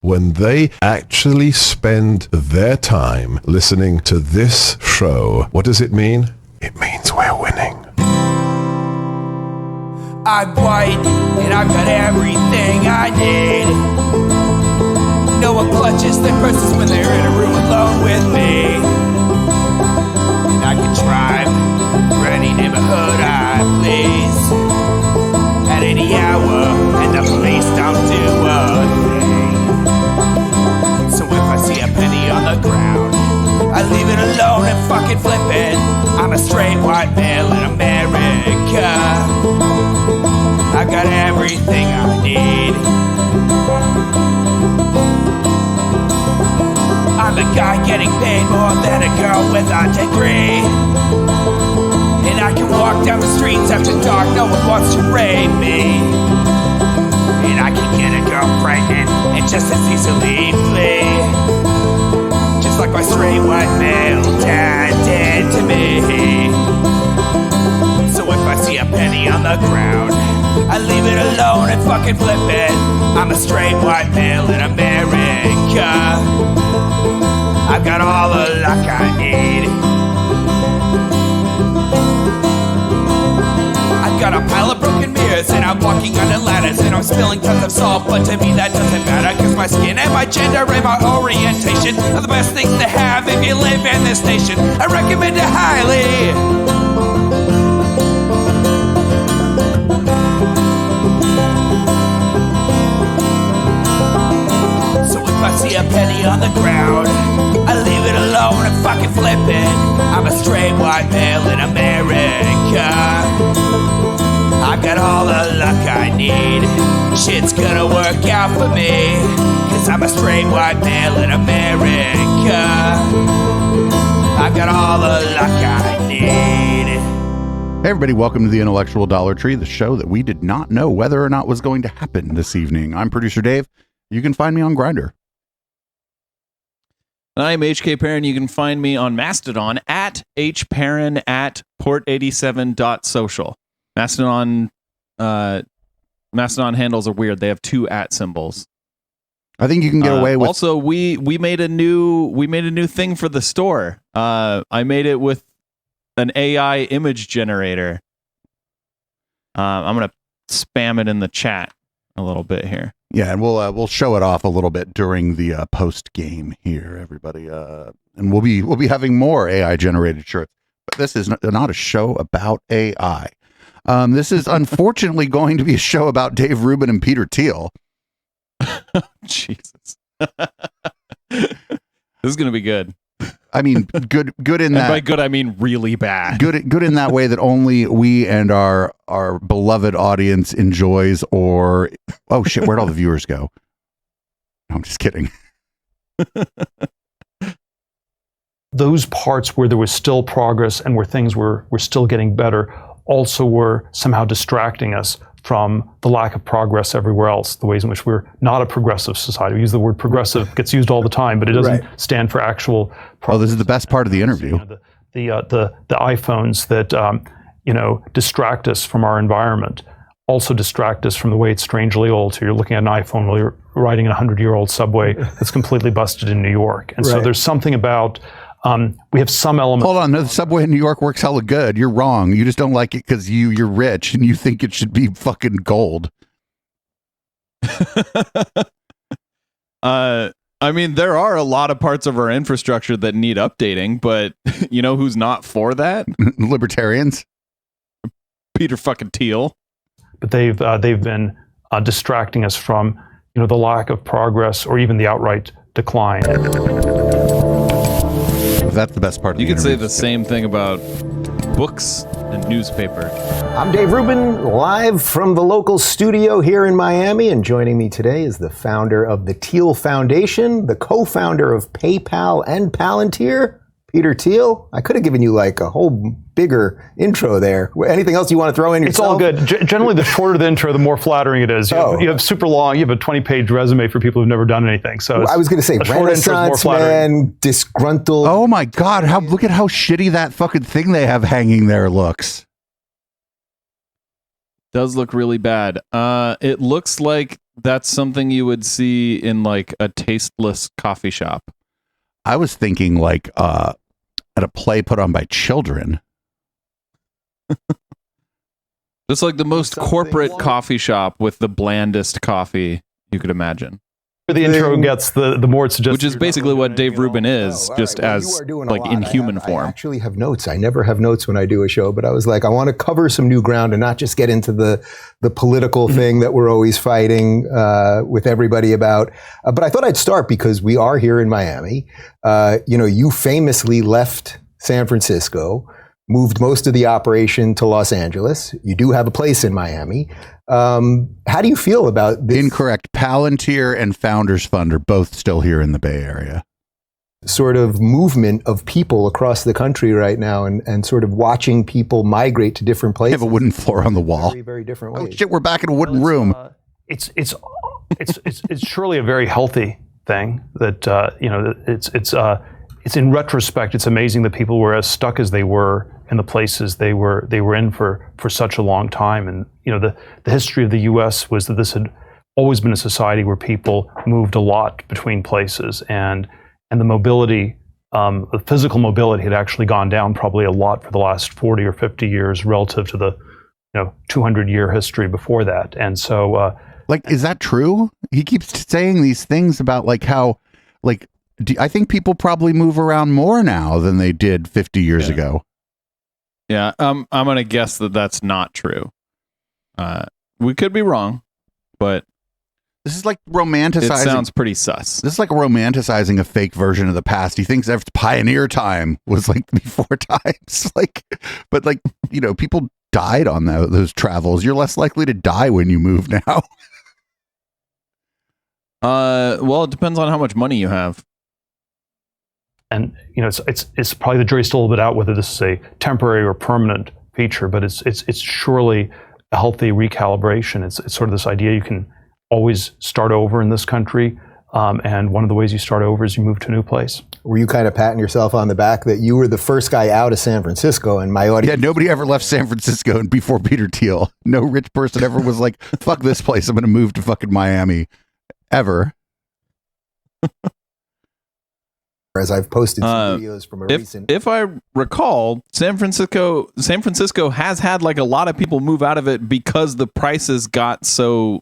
when they actually spend their time listening to this show. What does it mean? It means we're winning. I'm white, and I've got everything I need. No one clutches their purses when they're in a room alone with me. And I can drive for any neighborhood I please at any hour, and the police don't do a thing. So if I see a penny on the ground, I leave it alone and fucking flip it. I'm a straight white male in America. I got everything I need. I'm a guy getting paid more than a girl with a degree. And I can walk down the streets after dark, no one wants to rape me. And I can get a girl pregnant and just as easily flee. Just like my straight white male dad did to me. So if I see a penny on the ground, I leave it alone and fucking flip it. I'm a straight white male in America. I've got all the luck I need. I've got a pile of broken mirrors and I'm walking under ladders and I'm spilling tons of salt, but to me that doesn't matter, cause my skin and my gender and my orientation are the best things to have if you live in this nation. I recommend it highly. If I see a penny on the ground, I leave it alone and fucking flip it. I'm a straight white male in America. I've got all the luck I need. Shit's gonna work out for me, cause I'm a straight white male in America. I've got all the luck I need. Hey everybody, welcome to the Intellectual Dollar Tree, the show that we did not know whether or not was going to happen this evening. I'm producer Dave. You can find me on Grindr. I'm HK Perrin. You can find me on Mastodon at hperrin at port87.social. Mastodon handles are weird. They have two @ symbols. I think you can get away with. Also, we made a new thing for the store. I made it with an AI image generator. I'm gonna spam it in the chat a little bit here. Yeah, and we'll show it off a little bit during the post game here, everybody. And we'll be having more AI generated shirts. But this is not a show about AI. This is unfortunately going to be a show about Dave Rubin and Peter Thiel. Jesus, this is gonna be good. I mean, good in that. And by good, I mean really bad. Good in that way that only we and our beloved audience enjoys. Or oh shit, where'd all the viewers go? No, I'm just kidding. Those parts where there was still progress and where things were still getting better also were somehow distracting us from the lack of progress everywhere else, the ways in which we're not a progressive society. We use the word progressive, gets used all the time, but it doesn't stand for actual progress. Oh, this is the best part of the interview. You know, the iPhones that distract us from our environment also distract us from the way it's strangely old. So you're looking at an iPhone while you're riding in a 100-year-old subway that's completely busted in New York. And so there's something about we have some element. Hold on, the subway in New York works hella good. You're wrong. You just don't like it because you're rich and you think it should be fucking gold. I mean, there are a lot of parts of our infrastructure that need updating, but you know who's not for that? Libertarians. Peter fucking Thiel. But they've been distracting us from the lack of progress or even the outright decline. That's the best part of the interview. You could say the Yeah. same thing about books and newspaper. I'm Dave Rubin, live from the local studio here in Miami, and joining me today is the founder of the Thiel Foundation, the co-founder of PayPal and Palantir, Peter Thiel. I could have given you like a whole bigger intro there. Anything else you want to throw in yourself? It's all good. Generally, the shorter the intro, the more flattering it is. You have super long, you have a 20-page resume for people who've never done anything. So I was going to say Renaissance man, disgruntled. Oh my God, look at how shitty that fucking thing they have hanging there looks. Does look really bad. It looks like that's something you would see in like a tasteless coffee shop. I was thinking like at a play put on by children. Just like the most corporate coffee shop with the blandest coffee you could imagine. The intro gets, the more it suggests. Which is basically what Dave Rubin is, just as like in human form. I actually have notes. I never have notes when I do a show, but I was like, I want to cover some new ground and not just get into the political thing that we're always fighting with everybody about. But I thought I'd start because we are here in Miami. You famously left San Francisco, moved most of the operation to Los Angeles. You do have a place in Miami. How do you feel about this? Incorrect. Palantir and Founders Fund are both still here in the Bay Area. Sort of movement of people across the country right now and sort of watching people migrate to different places. They have a wooden floor on the wall. Very, very different ways. Oh shit, we're back in a wooden room. It's surely a very healthy thing that it's in retrospect, it's amazing that people were as stuck as they were in the places they were in for such a long time. And the history of the U.S. was that this had always been a society where people moved a lot between places, and the mobility, the physical mobility had actually gone down probably a lot for the last 40 or 50 years relative to the 200-year history before that. And so, is that true? He keeps saying these things about like how, like, I think people probably move around more now than they did 50 years ago. Yeah, I'm going to guess that that's not true. We could be wrong, but this is like romanticizing. It sounds pretty sus. This is like romanticizing a fake version of the past. He thinks that pioneer time was like before times. But people died on those travels. You're less likely to die when you move now. Well, it depends on how much money you have. And it's probably the jury's still a little bit out whether this is a temporary or permanent feature, but it's surely a healthy recalibration. It's sort of this idea you can always start over in this country, and one of the ways you start over is you move to a new place. Were you kind of patting yourself on the back that you were the first guy out of San Francisco, and my audience? Yeah, nobody ever left San Francisco before Peter Thiel. No rich person ever was like, "Fuck this place, I'm going to move to fucking Miami," ever. As I've posted some videos from a recent. If I recall, San Francisco has had like a lot of people move out of it because the prices got so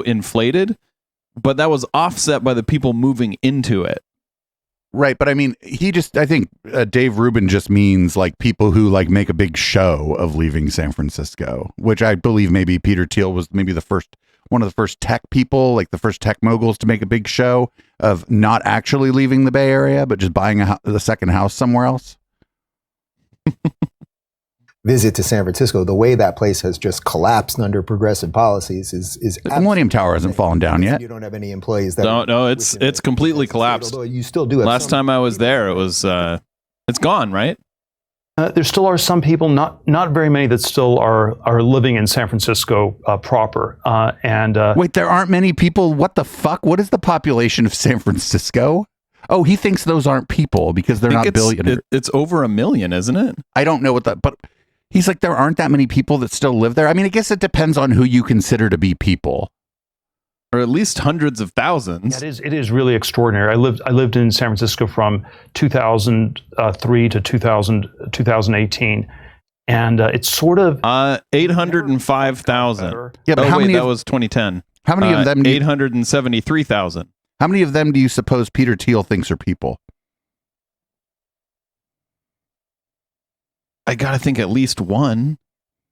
inflated, but that was offset by the people moving into it. Right, but I mean, I think Dave Rubin just means like people who like make a big show of leaving San Francisco, which I believe maybe Peter Thiel was maybe one of the first tech people, like the first tech moguls to make a big show of not actually leaving the Bay Area, but just buying a second house somewhere else. Visit to San Francisco, the way that place has just collapsed under progressive policies is the Millennium Tower hasn't fallen down yet. You don't have any employees. No, it's completely collapsed. Although you still do. Last time I was there, it was it's gone, right? There still are some people, not very many, that still are living in San Francisco proper. Wait, there aren't many people? What the fuck? What is the population of San Francisco? Oh, he thinks those aren't people because they're not billionaires. It's over 1 million, isn't it? I don't know but he's like, there aren't that many people that still live there. I mean, I guess it depends on who you consider to be people. Or at least hundreds of thousands. Yeah, it is really extraordinary. I lived in San Francisco from 2003 to 2018, and it's sort of 805,000. Yeah, but how many? That was 2010. How many of them? 873,000. How many of them do you suppose Peter Thiel thinks are people? I gotta think at least one.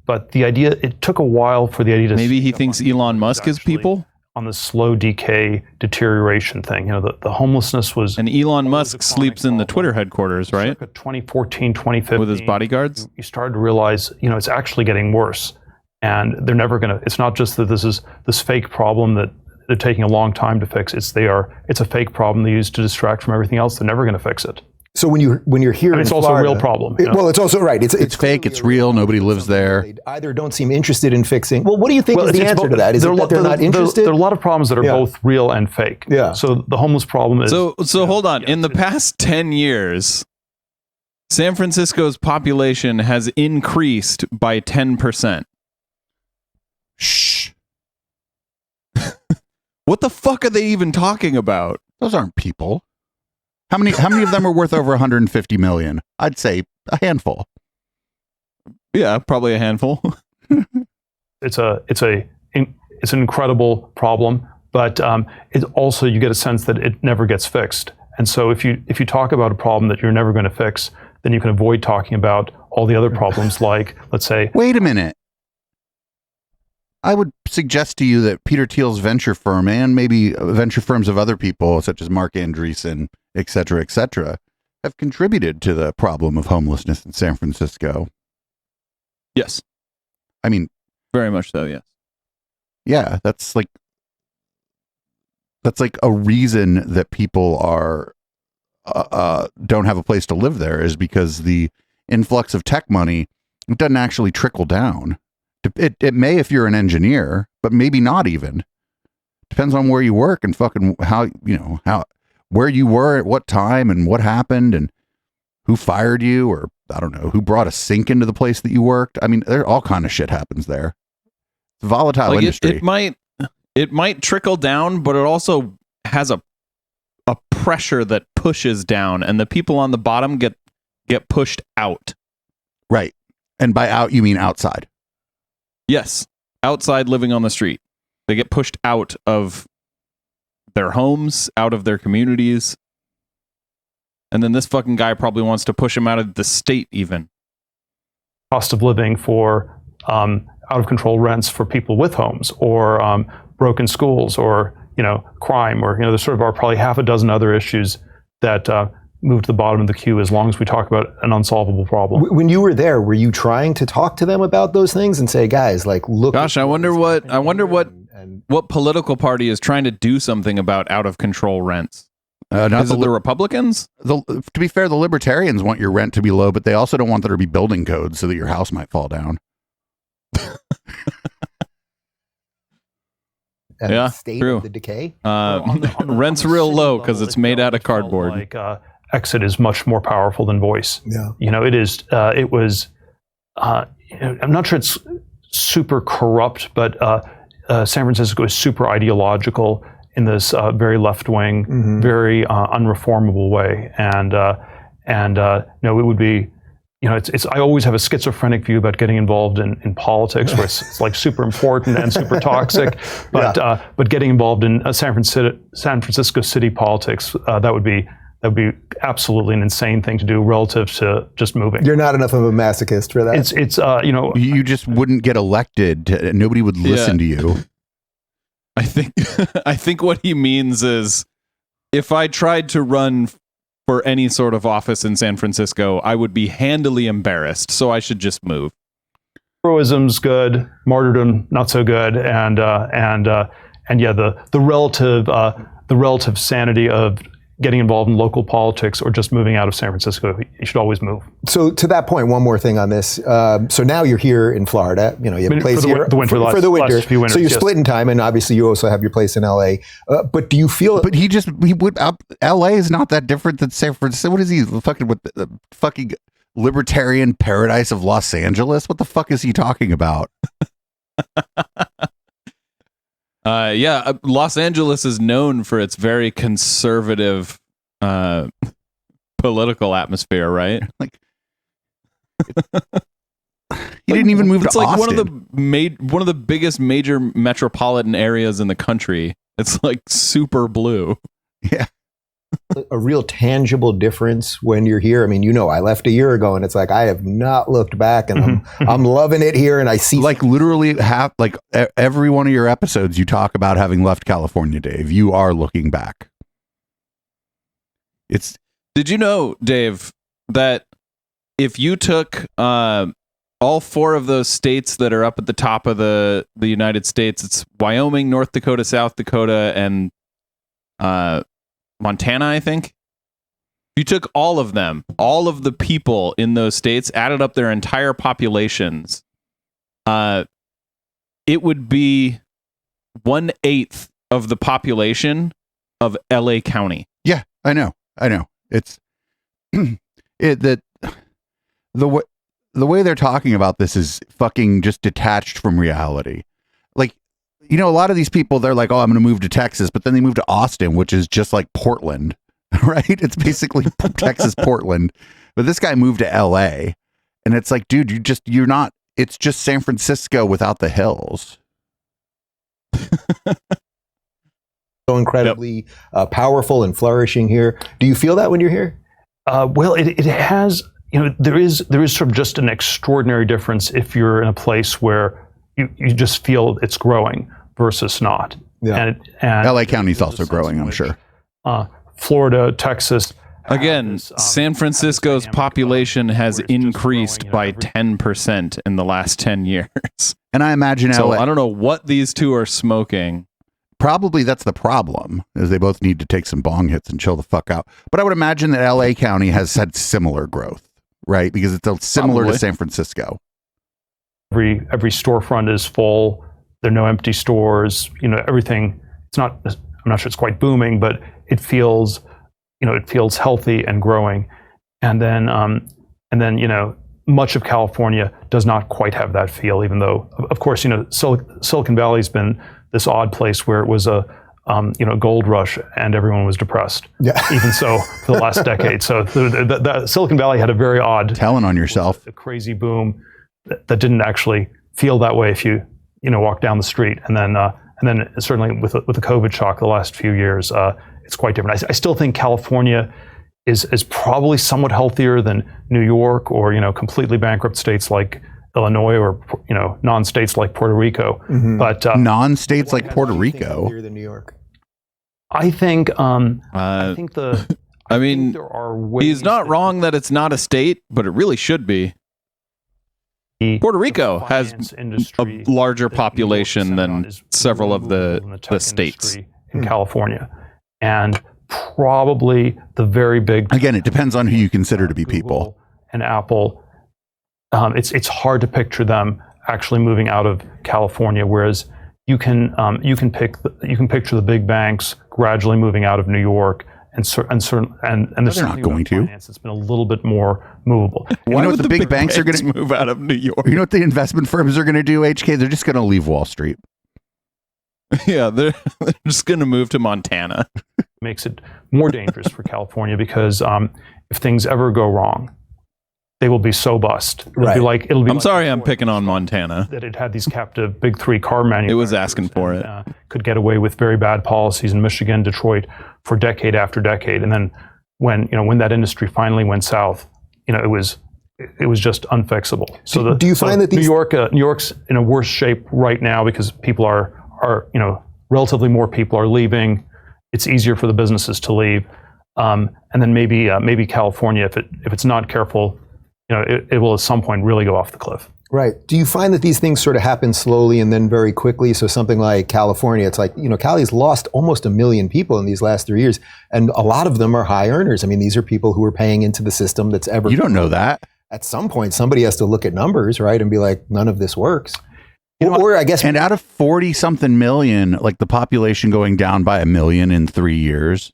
But the idea, it took a while for the idea to. Maybe he thinks Elon Musk is people. On the slow decay deterioration thing, the homelessness was. And Elon Musk sleeps in the Twitter headquarters, right? 2014, 2015. With his bodyguards? You started to realize, it's actually getting worse. And they're never going to, it's not just that this is this fake problem that they're taking a long time to fix. It's a fake problem they use to distract from everything else. They're never going to fix it. So when you're here, and it's also a real problem. Well, it's also right. It's fake. It's real. Nobody lives there. They either don't seem interested in fixing. Well, what do you think is the answer to that? Is it that they're not interested? There are a lot of problems that are both real and fake. Yeah. So the homeless problem is. So hold on. In the past 10 years, San Francisco's population has increased by 10%. Shh. What the fuck are they even talking about? Those aren't people. How many of them are worth over 150 million? I'd say a handful. Yeah, probably a handful. It's an incredible problem, but it also, you get a sense that it never gets fixed. And so if you talk about a problem that you're never going to fix, then you can avoid talking about all the other problems, like, let's say, wait a minute. I would suggest to you that Peter Thiel's venture firm, and maybe venture firms of other people such as Mark Andreessen, et cetera, have contributed to the problem of homelessness in San Francisco. Yes. I mean, very much so, yes. Yeah, that's like a reason that people are don't have a place to live there, is because the influx of tech money doesn't actually trickle down. It may if you're an engineer, but maybe not even. Depends on where you work and fucking how where you were at what time and what happened and who fired you, or I don't know, who brought a sink into the place that you worked. I mean, there all kind of shit happens there. It's a volatile industry. It might trickle down, but it also has a pressure that pushes down, and the people on the bottom get pushed out. Right. And by out you mean outside. Yes. Outside, living on the street. They get pushed out of their homes, out of their communities. And then this fucking guy probably wants to push him out of the state even. Cost of living for out of control rents for people with homes, or broken schools, or crime, or there sort of are probably half a dozen other issues that move to the bottom of the queue as long as we talk about an unsolvable problem. When you were there, were you trying to talk to them about those things and say, guys, like, look? Gosh, I wonder what political party is trying to do something about out of control rents. Is it the Republicans? To be fair, the Libertarians want your rent to be low, but they also don't want there to be building codes so that your house might fall down. Yeah, state true. Of the decay. Rent's real low because it's made out of cardboard. Like exit is much more powerful than voice. Yeah, it is. It was. I'm not sure it's super corrupt, but San Francisco is super ideological in this very left-wing, very unreformable way, and it would be. It's. I always have a schizophrenic view about getting involved in politics, where it's like super important and super toxic. But getting involved in San Francisco city politics, that would be absolutely an insane thing to do relative to just moving. You're not enough of a masochist for that. It's you just wouldn't get elected. Nobody would listen to you. I think what he means is, if I tried to run for any sort of office in San Francisco, I would be handily embarrassed, so I should just move. Heroism's good, martyrdom not so good, and the relative sanity of getting involved in local politics or just moving out of San Francisco. You should always move. So to that point, one more thing on this. So now you're here in Florida. You have a place here for the winter. Few winters, so you're splitting time, and obviously you also have your place in LA. But do you feel? But he would. LA is not that different than San Francisco. What is he fucking with the fucking libertarian paradise of Los Angeles? What the fuck is he talking about? Los Angeles is known for its very conservative political atmosphere, right? Like, he didn't even move to Austin. It's like one of the biggest major metropolitan areas in the country. It's like super blue. Yeah. A real tangible difference when you're here. I mean, I left a year ago, and it's like I have not looked back, and I'm loving it here, and I see like literally every one of your episodes you talk about having left California, Dave. You are looking back. Did you know, Dave, that if you took all four of those states that are up at the top of the United States, it's Wyoming, North Dakota, South Dakota, and Montana, I think. If you took all of them, all of the people in those states, added up their entire populations, it would be 1/8 of the population of LA County. Yeah, I know. It's the way they're talking about this is fucking just detached from reality. Like, you know, a lot of these people, they're like, oh, I'm going to move to Texas, but then they move to Austin, which is just like Portland, right? It's basically Texas, Portland. But this guy moved to LA, and it's like, dude, you're not, it's just San Francisco without the hills. So incredibly powerful and flourishing here. Do you feel that when you're here? Well, it has, you know, there is sort of just an extraordinary difference if you're in a place where you just feel it's growing versus not. Yeah. And LA County's also growing, I'm sure. Florida, Texas. Again, San Francisco's population has increased by 10% in the last 10 years. And I imagine So LA, I don't know what these two are smoking. probably that's the problem, is they both need to take some bong hits and chill the fuck out. But I would imagine that LA County has had similar growth, right? Because it's similar Probably. to San Francisco. Every storefront is full. There are no empty stores. You know, everything. It's not. I'm not sure it's quite booming, but it feels, you know, it feels healthy and growing. And then you know, much of California does not quite have that feel. Even though, of course, you know, Silicon Valley's been this odd place where it was a you know, gold rush and everyone was depressed. Yeah. Even so, for the last decade. So the Silicon Valley had a very odd, Telling on yourself. a crazy boom that didn't actually feel that way if you know, walk down the street. And then certainly with the COVID shock the last few years, it's quite different. I still think California is probably somewhat healthier than New York or, you know, completely bankrupt states like Illinois or, you know, non-states like Puerto Rico. Mm-hmm. But Non-states like Puerto Why do you think Rico. healthier than New York? I think I think there are ways He's not that wrong that it's not a state, but it really should be. the- Puerto Rico the has finance a industry larger that New York population centered than on is several of really the movable in tech states. industry in California, and probably the very big Again, it depends on who you consider to be people. Google and Apple. It's hard to picture them actually moving out of California, whereas you can picture the big banks gradually moving out of New York, and there's they're not something going about to. finance that's been a little bit more movable. You know what the big banks are going to move out of New York? You know what the investment firms are going to do, HK? They're just going to leave Wall Street. Yeah, they're just going to move to Montana. Makes it more dangerous for California because if things ever go wrong, they will be so bust. It'll be I'm like sorry I'm before picking on Montana. that it had these captive big three car manufacturers. It was asking for it. Could get away with very bad policies in Michigan, Detroit for decade after decade, and then when that industry finally went south, you know, it was just unfixable. So do you find that New York's in a worse shape right now because people are you know, relatively more people are leaving. It's easier for the businesses to leave, and then maybe California, if it's not careful, you know, it will at some point really go off the cliff. Right. Do you find that these things sort of happen slowly and then very quickly? So something like California, it's like, you know, Cali's lost almost 1 million people in these last 3 years, and a lot of them are high earners. I mean, these are people who are paying into the system that's ever. You don't know that. At some point, somebody has to look at numbers, right, and be like, none of this works. Or I guess, And out of 40 something million, like the population going down by 1 million in 3 years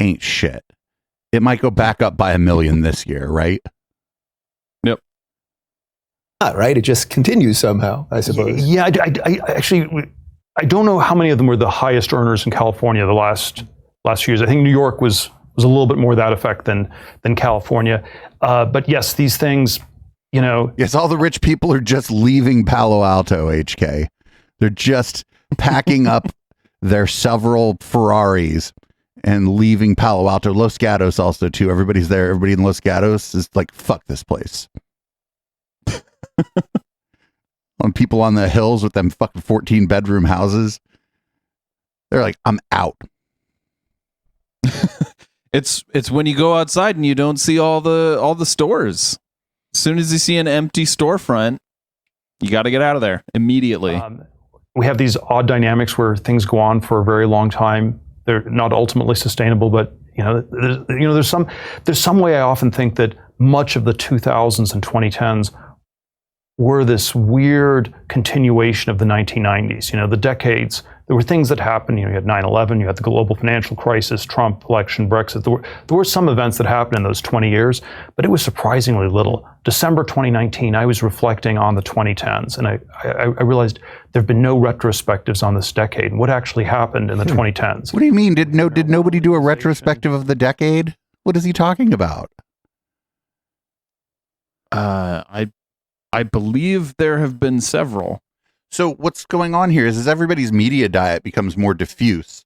ain't shit. It might go back up by 1 million this year, right? not, right? It just continues somehow, I suppose. Yeah, I actually don't know how many of them were the highest earners in California the last few years. I think New York was a little bit more that effect than California. But yes, these things, you know. Yes, all the rich people are just leaving Palo Alto, HK. They're just packing up their several Ferraris and leaving Palo Alto. Los Gatos also, too. Everybody's there. Everybody in Los Gatos is like, fuck this place. On people on the hills with them fucking 14-bedroom houses, they're like, I'm out. It's when you go outside and you don't see all the stores. As soon as you see an empty storefront, you got to get out of there immediately. We have these odd dynamics where things go on for a very long time. They're not ultimately sustainable, but there's some way I often think that much of the 2000s and 2010s were this weird continuation of the 1990s. The decades, there were things that happened. You had 9/11, you had the global financial crisis, Trump election, Brexit. There were some events that happened in those 20 years, but it was surprisingly little. December 2019, I was reflecting on the 2010s, and I realized there have been no retrospectives on this decade. What actually happened in the 2010s? What do you mean? Did nobody do a retrospective of the decade? What is he talking about? I believe there have been several. So what's going on here is everybody's media diet becomes more diffuse.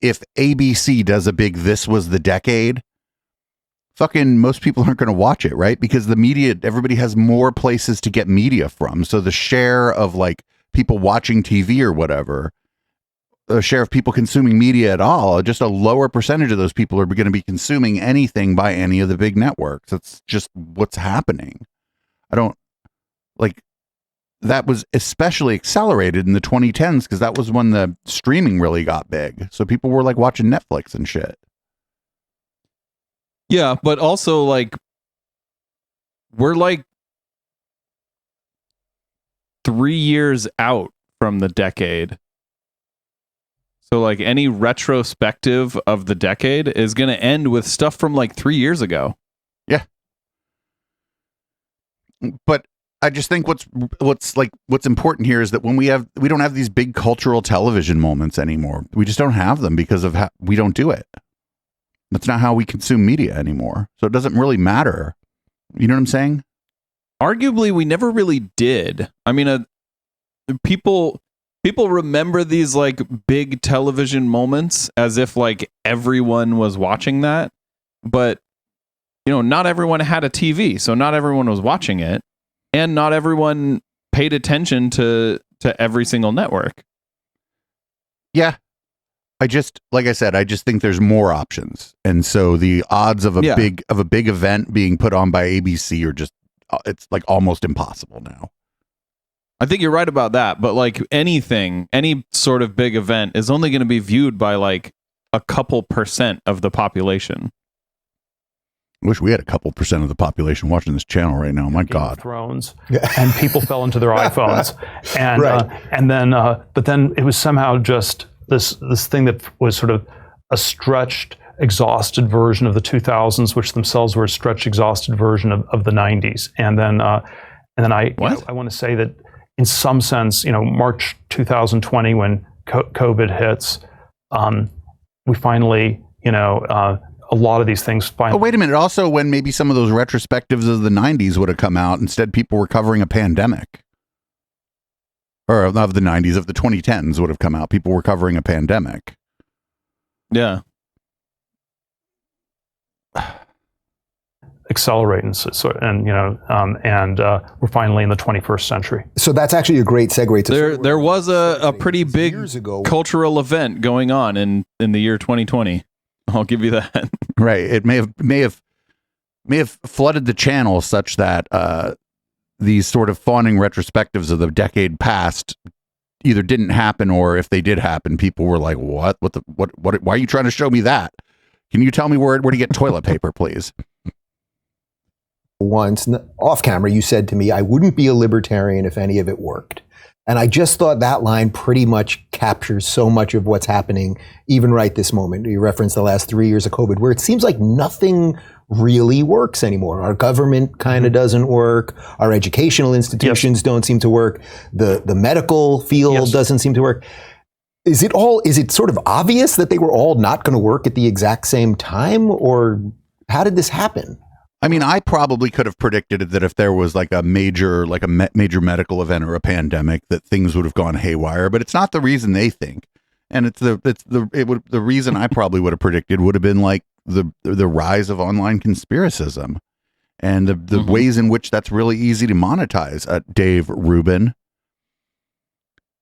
If ABC does a big "this was the decade," fucking most people aren't going to watch it, right? Because the media, everybody has more places to get media from. So the share of like people watching TV or whatever, the share of people consuming media at all, just a lower percentage of those people are going to be consuming anything by any of the big networks. That's just what's happening. That was especially accelerated in the 2010s because that was when the streaming really got big. So people were like watching Netflix and shit. Yeah, but also like we're like 3 years out from the decade. So like any retrospective of the decade is going to end with stuff from like 3 years ago. Yeah. But I just think what's important here is that when we don't have these big cultural television moments anymore. We just don't have them because of how we don't do it. That's not how we consume media anymore. So it doesn't really matter. You know what I'm saying? Arguably, we never really did. I mean, people remember these like big television moments as if like everyone was watching that, but not everyone had a TV, so not everyone was watching it. And not everyone paid attention to every single network. Yeah. Like I said, I just think there's more options. And so the odds of a big event being put on by ABC are just, it's like almost impossible now. I think you're right about that. But like any sort of big event is only going to be viewed by like a couple % of the population. I wish we had a couple % of the population watching this channel right now. My God. Thrones, and people fell into their iPhones, and right. But then it was somehow just this thing that was sort of a stretched, exhausted version of the 2000s, which themselves were a stretched, exhausted version of the 90s, and then I want to say that in some sense, March 2020 when COVID hits, we finally, a lot of these things finally. Oh, wait a minute. Also, when maybe some of those retrospectives of the 90s would have come out, instead people were covering a pandemic. Or of the 90s, of the 2010s would have come out. People were covering a pandemic. Yeah. Accelerating, and we're finally in the 21st century. So that's actually a great segue to there was a pretty big cultural event going on in the year 2020. I'll give you that. Right. It may have flooded the channel such that these sort of fawning retrospectives of the decade past either didn't happen, or if they did happen, people were like, "What? What? Why are you trying to show me that? Can you tell me where to get toilet paper, please?" Once off camera, you said to me, "I wouldn't be a libertarian if any of it worked." And I just thought that line pretty much captures so much of what's happening, even right this moment. You referenced the last 3 years of COVID, where it seems like nothing really works anymore. Our government kind of doesn't work. Our educational institutions don't seem to work. The medical field doesn't seem to work. Is it sort of obvious that they were all not going to work at the exact same time? Or how did this happen? I mean, I probably could have predicted that if there was like a major medical event or a pandemic, that things would have gone haywire. But it's not the reason they think, and the reason I probably would have predicted would have been like the rise of online conspiracism, and the ways in which that's really easy to monetize. Dave Rubin.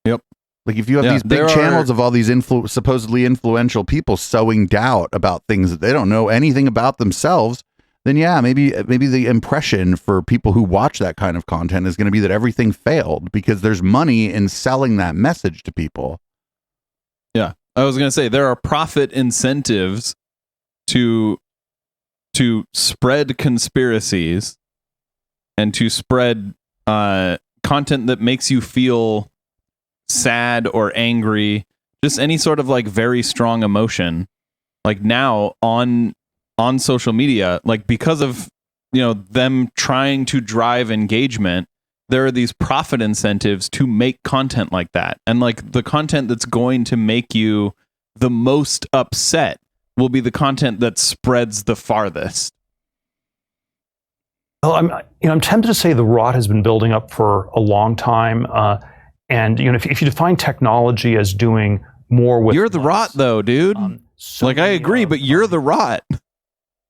Yep. Like if you have these big channels of all these supposedly influential people sowing doubt about things that they don't know anything about themselves, then maybe the impression for people who watch that kind of content is going to be that everything failed because there's money in selling that message to people. Yeah. I was going to say there are profit incentives to spread conspiracies and to spread content that makes you feel sad or angry, just any sort of like very strong emotion. Like now on social media, like because of, you know, them trying to drive engagement, there are these profit incentives to make content like that. And like the content that's going to make you the most upset will be the content that spreads the farthest. Well, I'm tempted to say the rot has been building up for a long time. And you know, if you define technology as doing more with you're the rot though, dude. so like I agree, but you're the rot.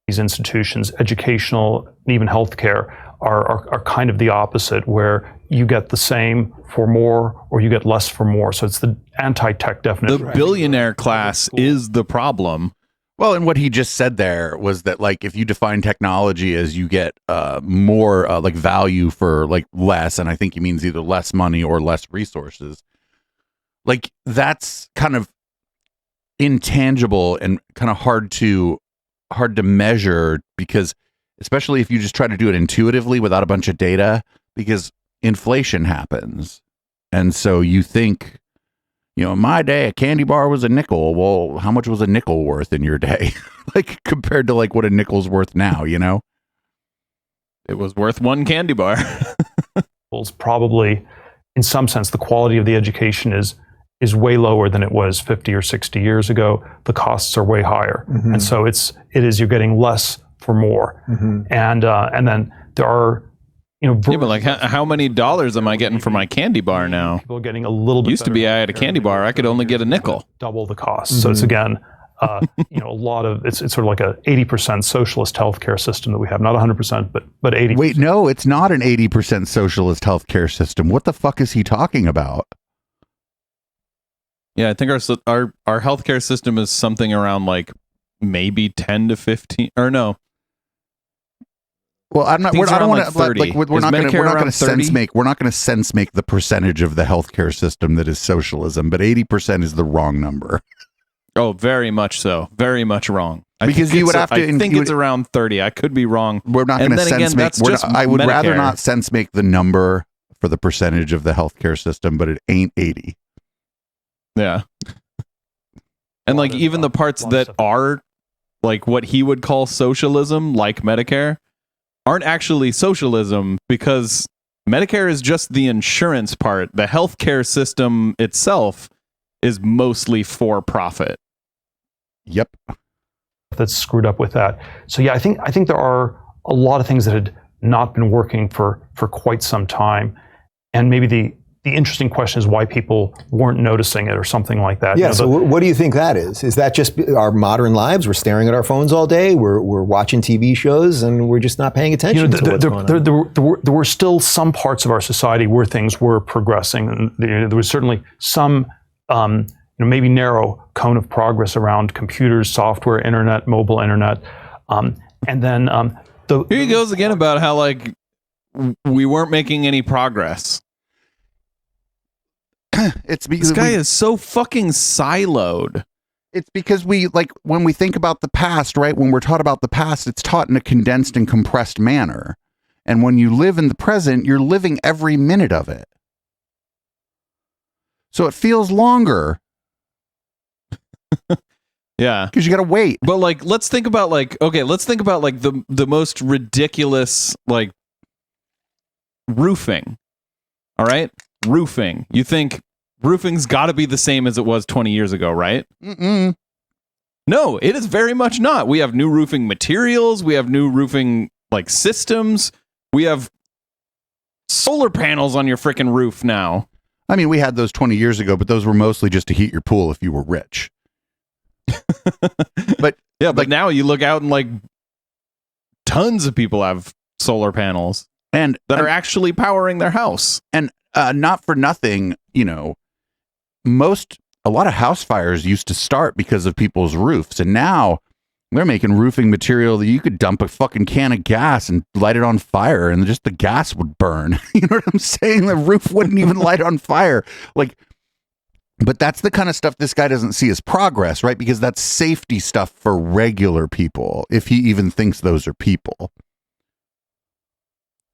These institutions, educational and even healthcare, are kind of the opposite, where you get the same for more or you get less for more. So it's the anti-tech definition. The billionaire class is the problem. Well, and what he just said there was that, like, if you define technology as you get more like value for like less, and I think he means either less money or less resources, like that's kind of intangible and kind of hard to measure, because especially if you just try to do it intuitively without a bunch of data, because inflation happens. And so you think, you know, in my day, a candy bar was a nickel. Well, how much was a nickel worth in your day? Like compared to like what a nickel's worth now, you know? It was worth one candy bar. Probably, in some sense, the quality of the education is way lower than it was 50 or 60 years ago. The costs are way higher. Mm-hmm. And so you're getting less for more. Mm-hmm. And then there are, you know, yeah, but like how many dollars am I getting for my candy bar now? People are getting a little bit Used to be I had a candy bar, I could only get a nickel. Double the cost. So it's again, you know, a lot of it's sort of like a 80% socialist healthcare system that we have, not 100%, but 80%. Wait, no, it's not an 80% socialist healthcare system. What the fuck is he talking about? Yeah, I think our healthcare system is something around like maybe 10 to 15 or no. Well, I'm not. I don't want to. Like, we're not going to sense make. We're not going to sense make the percentage of the healthcare system that is socialism. But 80% is the wrong number. Oh, very much so. Very much wrong. Because you would have to. I think it's around 30. I could be wrong. We're not going to sense make. I would rather not sense make the number for the percentage of the healthcare system, but it ain't 80. Yeah. And like even the parts that are like what he would call socialism, like Medicare, aren't actually socialism, because Medicare is just the insurance part. The healthcare system itself is mostly for profit. Yep. That's screwed up with that. So yeah, I think there are a lot of things that had not been working for quite some time. And maybe the interesting question is why people weren't noticing it or something like that. Yeah, you know, so what do you think that is? Is that just our modern lives? We're staring at our phones all day, we're watching TV shows, and we're just not paying attention to what's going on? There were still some parts of our society where things were progressing. And there was certainly some maybe narrow cone of progress around computers, software, internet, mobile internet. And then here he goes again about how like we weren't making any progress. It's because this guy is so fucking siloed. It's because we, like, when we think about the past, right? When we're taught about the past, it's taught in a condensed and compressed manner. And when you live in the present, you're living every minute of it. So it feels longer. Yeah. Because you got to wait. But like, let's think about like the most ridiculous, like, roofing. All right? Roofing. You think roofing's got to be the same as it was 20 years ago, right? Mm-mm. No, it is very much not. We have new roofing materials. We have new roofing like systems. We have solar panels on your freaking roof now. I mean, we had those 20 years ago, but those were mostly just to heat your pool if you were rich. But yeah, but now you look out and like tons of people have solar panels and that are actually powering their house. And not for nothing, you know, a lot of house fires used to start because of people's roofs, and now they're making roofing material that you could dump a fucking can of gas and light it on fire, and just the gas would burn. You know what I'm saying? The roof wouldn't even light on fire. Like, but that's the kind of stuff this guy doesn't see as progress, right? Because that's safety stuff for regular people, if he even thinks those are people.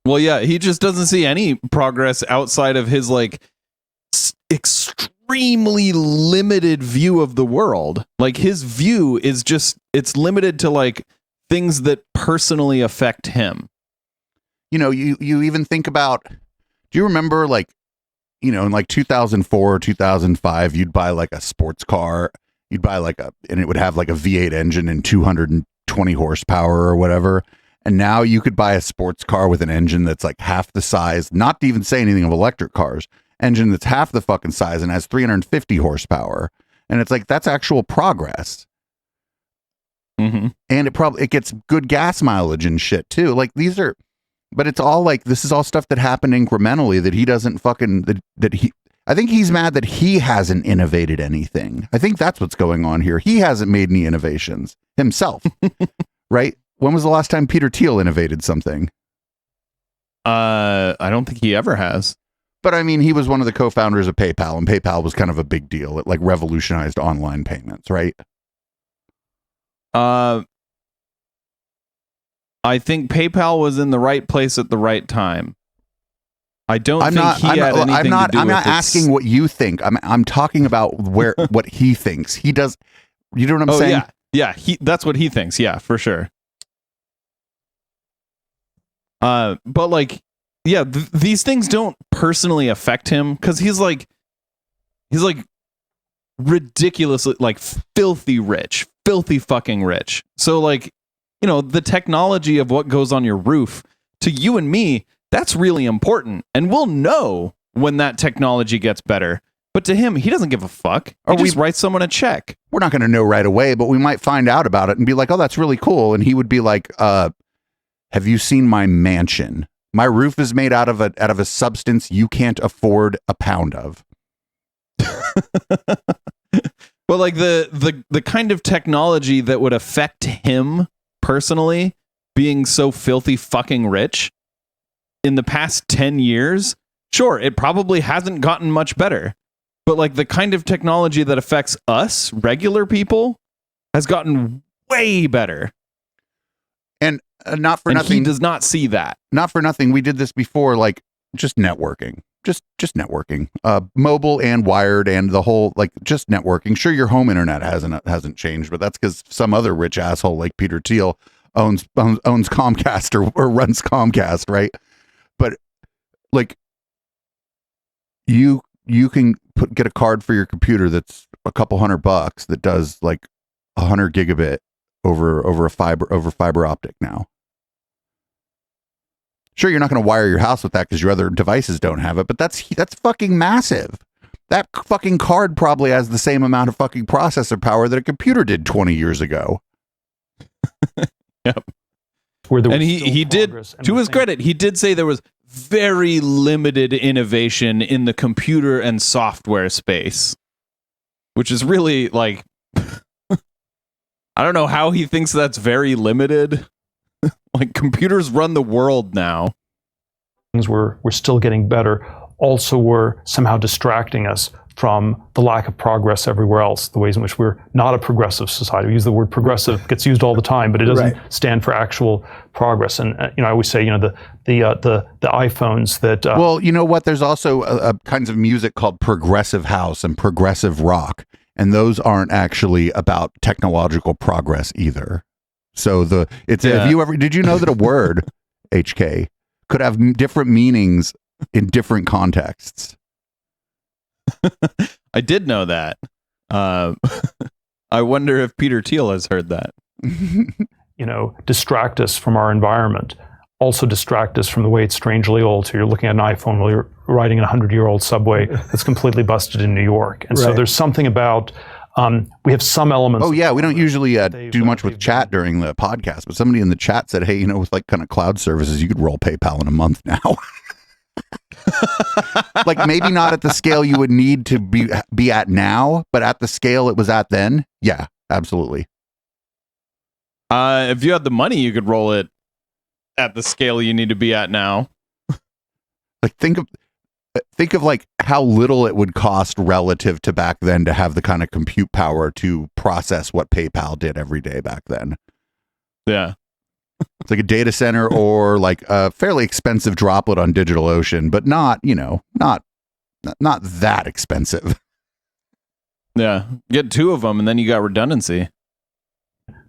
Well, yeah, he just doesn't see any progress outside of his like extremely limited view of the world. Like his view is just, it's limited to like things that personally affect him. You know, you even think about, do you remember like, you know, in like 2004 or 2005, you'd buy like a sports car, and it would have like a V8 engine and 220 horsepower or whatever. And now you could buy a sports car with an engine that's like half the size, not to even say anything of electric cars, engine that's half the fucking size and has 350 horsepower. And it's like, that's actual progress. Mm-hmm. And it gets good gas mileage and shit too. Like these are, but it's all like, this is all stuff that happened incrementally that he doesn't fucking, I think he's mad that he hasn't innovated anything. I think that's what's going on here. He hasn't made any innovations himself, right? When was the last time Peter Thiel innovated something? I don't think he ever has. But I mean, he was one of the co-founders of PayPal, and PayPal was kind of a big deal. It like revolutionized online payments, right? I think PayPal was in the right place at the right time. I don't think he had anything to do with it. I'm not asking what you think. I'm talking about what he thinks. He does. You know what I'm saying? Yeah. That's what he thinks. Yeah, for sure. But like, yeah, these things don't personally affect him because he's like ridiculously like filthy fucking rich. So like, you know, the technology of what goes on your roof to you and me, that's really important. And we'll know when that technology gets better. But to him, he doesn't give a fuck. He just writes someone a check. We're not going to know right away, but we might find out about it and be like, oh, that's really cool. And he would be like, have you seen my mansion? My roof is made out of a substance you can't afford a pound of. But like the kind of technology that would affect him personally, being so filthy fucking rich in the past 10 years, sure, it probably hasn't gotten much better. But like the kind of technology that affects us, regular people, has gotten way better. And not for nothing, he does not see that. Not for nothing, we did this before, like just networking. Just networking, mobile and wired, and the whole like just networking. Sure, your home internet hasn't changed, but that's because some other rich asshole like Peter Thiel owns Comcast or runs Comcast, right? But like you can get a card for your computer that's a couple $100 that does like 100 gigabit over fiber optic now. Sure, you're not going to wire your house with that because your other devices don't have it, but that's fucking massive. That fucking card probably has the same amount of fucking processor power that a computer did 20 years ago. Yep. And he did, to his credit, he did say there was very limited innovation in the computer and software space, which is really like, I don't know how he thinks that's very limited. Like computers run the world now. Things were still getting better, also were somehow distracting us from the lack of progress everywhere else, the ways in which we're not a progressive society. We use the word progressive, gets used all the time, but it doesn't stand for actual progress. And you know, I always say, you know, the iPhones that. Well, you know what? There's also kinds of music called progressive house and progressive rock, and those aren't actually about technological progress either. So did you know that a word HK could have different meanings in different contexts? I did know that. I wonder if Peter Thiel has heard that. You know, distract us from our environment. Also distract us from the way it's strangely old. So you're looking at an iPhone while you're riding in a 100-year-old subway that's completely busted in New York. And so there's something about, we have some elements. Oh yeah, we don't usually do much with chat during the podcast, but somebody in the chat said, hey, you know, with like kind of cloud services, you could roll PayPal in a month now. Like maybe not at the scale you would need to be at now, but at the scale it was at then. Yeah, absolutely. If you had the money, you could roll it at the scale you need to be at now. Like think of like how little it would cost relative to back then to have the kind of compute power to process what PayPal did every day back then. Yeah. It's like a data center or like a fairly expensive droplet on DigitalOcean, but not that expensive. Yeah, get 2 of them, and then you got redundancy.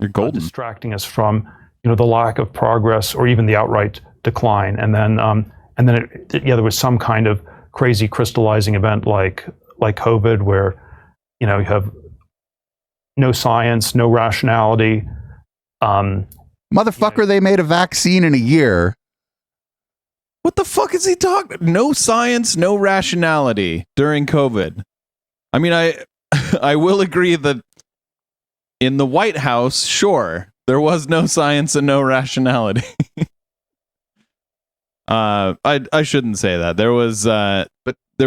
You're golden. Distracting us from the lack of progress or even the outright decline, and then there was some kind of crazy crystallizing event like COVID, where you have no science, no rationality. Motherfucker, they made a vaccine in a year. What the fuck is he talking? No science, no rationality during COVID. I mean, I will agree that in the White House, sure, there was no science and no rationality. I shouldn't say that. There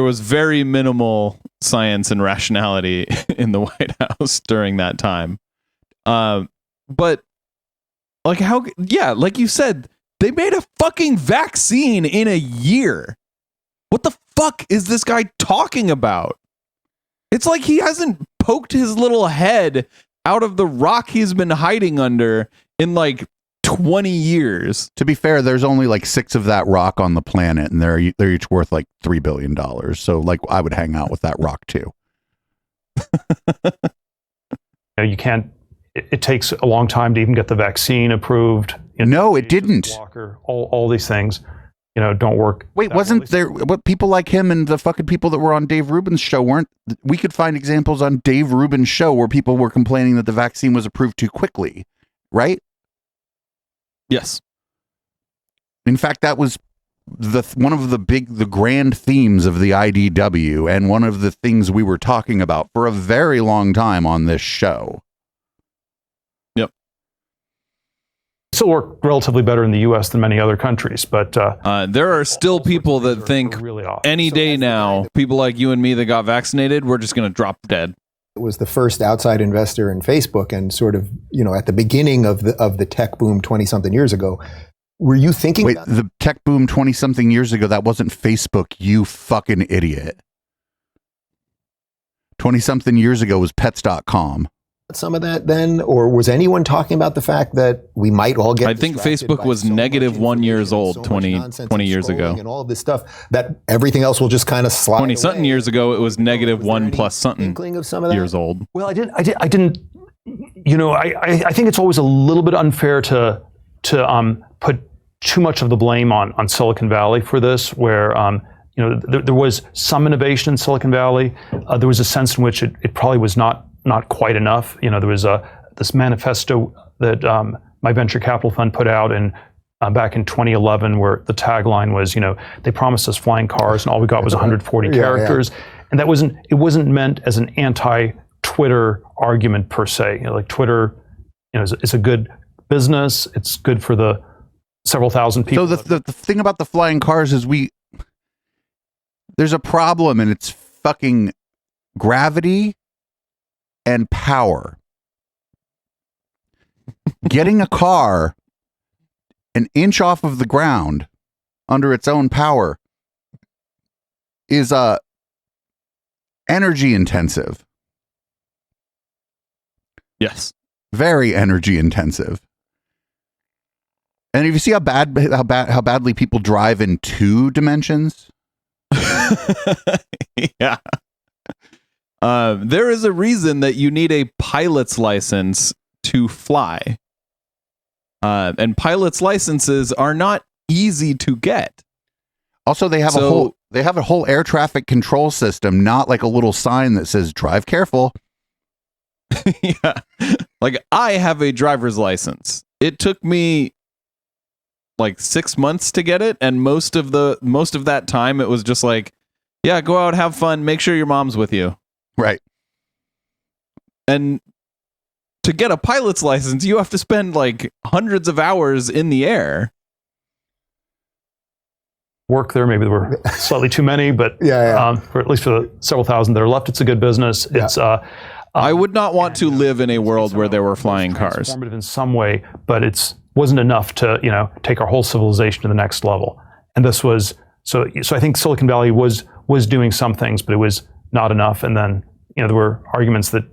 was very minimal science and rationality in the White House during that time. But like like you said, they made a fucking vaccine in a year. What the fuck is this guy talking about? It's like he hasn't poked his little head out of the rock he's been hiding under in like 20 years. To be fair, there's only like 6 of that rock on the planet, and they're each worth like $3 billion. So like I would hang out with that rock too. You can't. It takes a long time to even get the vaccine approved. No, it didn't. All these things, don't work. Wait, wasn't there what people like him and the fucking people that were on Dave Rubin's show weren't? We could find examples on Dave Rubin's show where people were complaining that the vaccine was approved too quickly, right? Yes. In fact, that was one of the grand themes of the IDW, and one of the things we were talking about for a very long time on this show. Yep. Still work relatively better in the U.S. than many other countries, but there are still people that think really off. Any day now, people like you and me that got vaccinated, we're just going to drop dead. It was the first outside investor in Facebook, and sort of, at the beginning of the tech boom 20-something years ago. Were you thinking? Wait, the tech boom 20-something years ago, that wasn't Facebook, you fucking idiot. 20-something years ago was pets.com. Some of that then, or was anyone talking about the fact that we might all get? I think Facebook was negative 1 years old 20 years ago, and all of this stuff, that everything else will just kind of slide 20-something years ago, it was negative 1 plus something of some of that? years old. Well, I didn't. I think it's always a little bit unfair to put too much of the blame on Silicon Valley for this, where there was some innovation in Silicon Valley. There was a sense in which it probably was not quite enough. There was this manifesto that my venture capital fund put out back in 2011, where the tagline was, they promised us flying cars, and all we got was 140 characters, and it wasn't meant as an anti-Twitter argument per se. Like Twitter, is a good business. It's good for the several thousand people. So the thing about the flying cars is there's a problem, and it's fucking gravity and power. Getting a car an inch off of the ground under its own power is energy intensive. Yes. Very energy intensive. And if you see how badly people drive in 2 dimensions. Yeah. There is a reason that you need a pilot's license to fly. And pilot's licenses are not easy to get. Also, they have a whole air traffic control system, not like a little sign that says drive careful. Yeah. Like, I have a driver's license. It took me like 6 months to get it, and most of that time it was just like, yeah, go out, have fun, make sure your mom's with you. Right. And to get a pilot's license, you have to spend like hundreds of hours in the air. Work there, maybe there were slightly too many, but for at least for the several thousand that are left, it's a good business. Yeah. It's I would not want to live in a world where there were flying cars. Transformative in some way, but it wasn't enough to take our whole civilization to the next level. And this was so. I think Silicon Valley was doing some things, but it was not enough. And then there were arguments that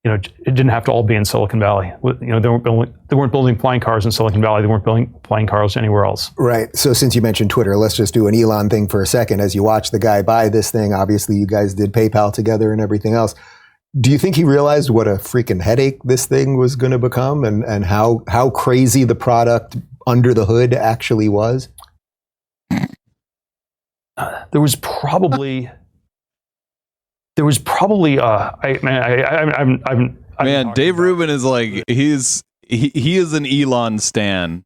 it didn't have to all be in Silicon Valley. They weren't building flying cars in Silicon Valley. They weren't building flying cars anywhere else. Right. So since you mentioned Twitter, let's just do an Elon thing for a second. As you watch the guy buy this thing, obviously you guys did PayPal together and everything else. Do you think he realized what a freaking headache this thing was going to become, and how crazy the product under the hood actually was? There was probably. Dave Rubin is like he is an Elon stan.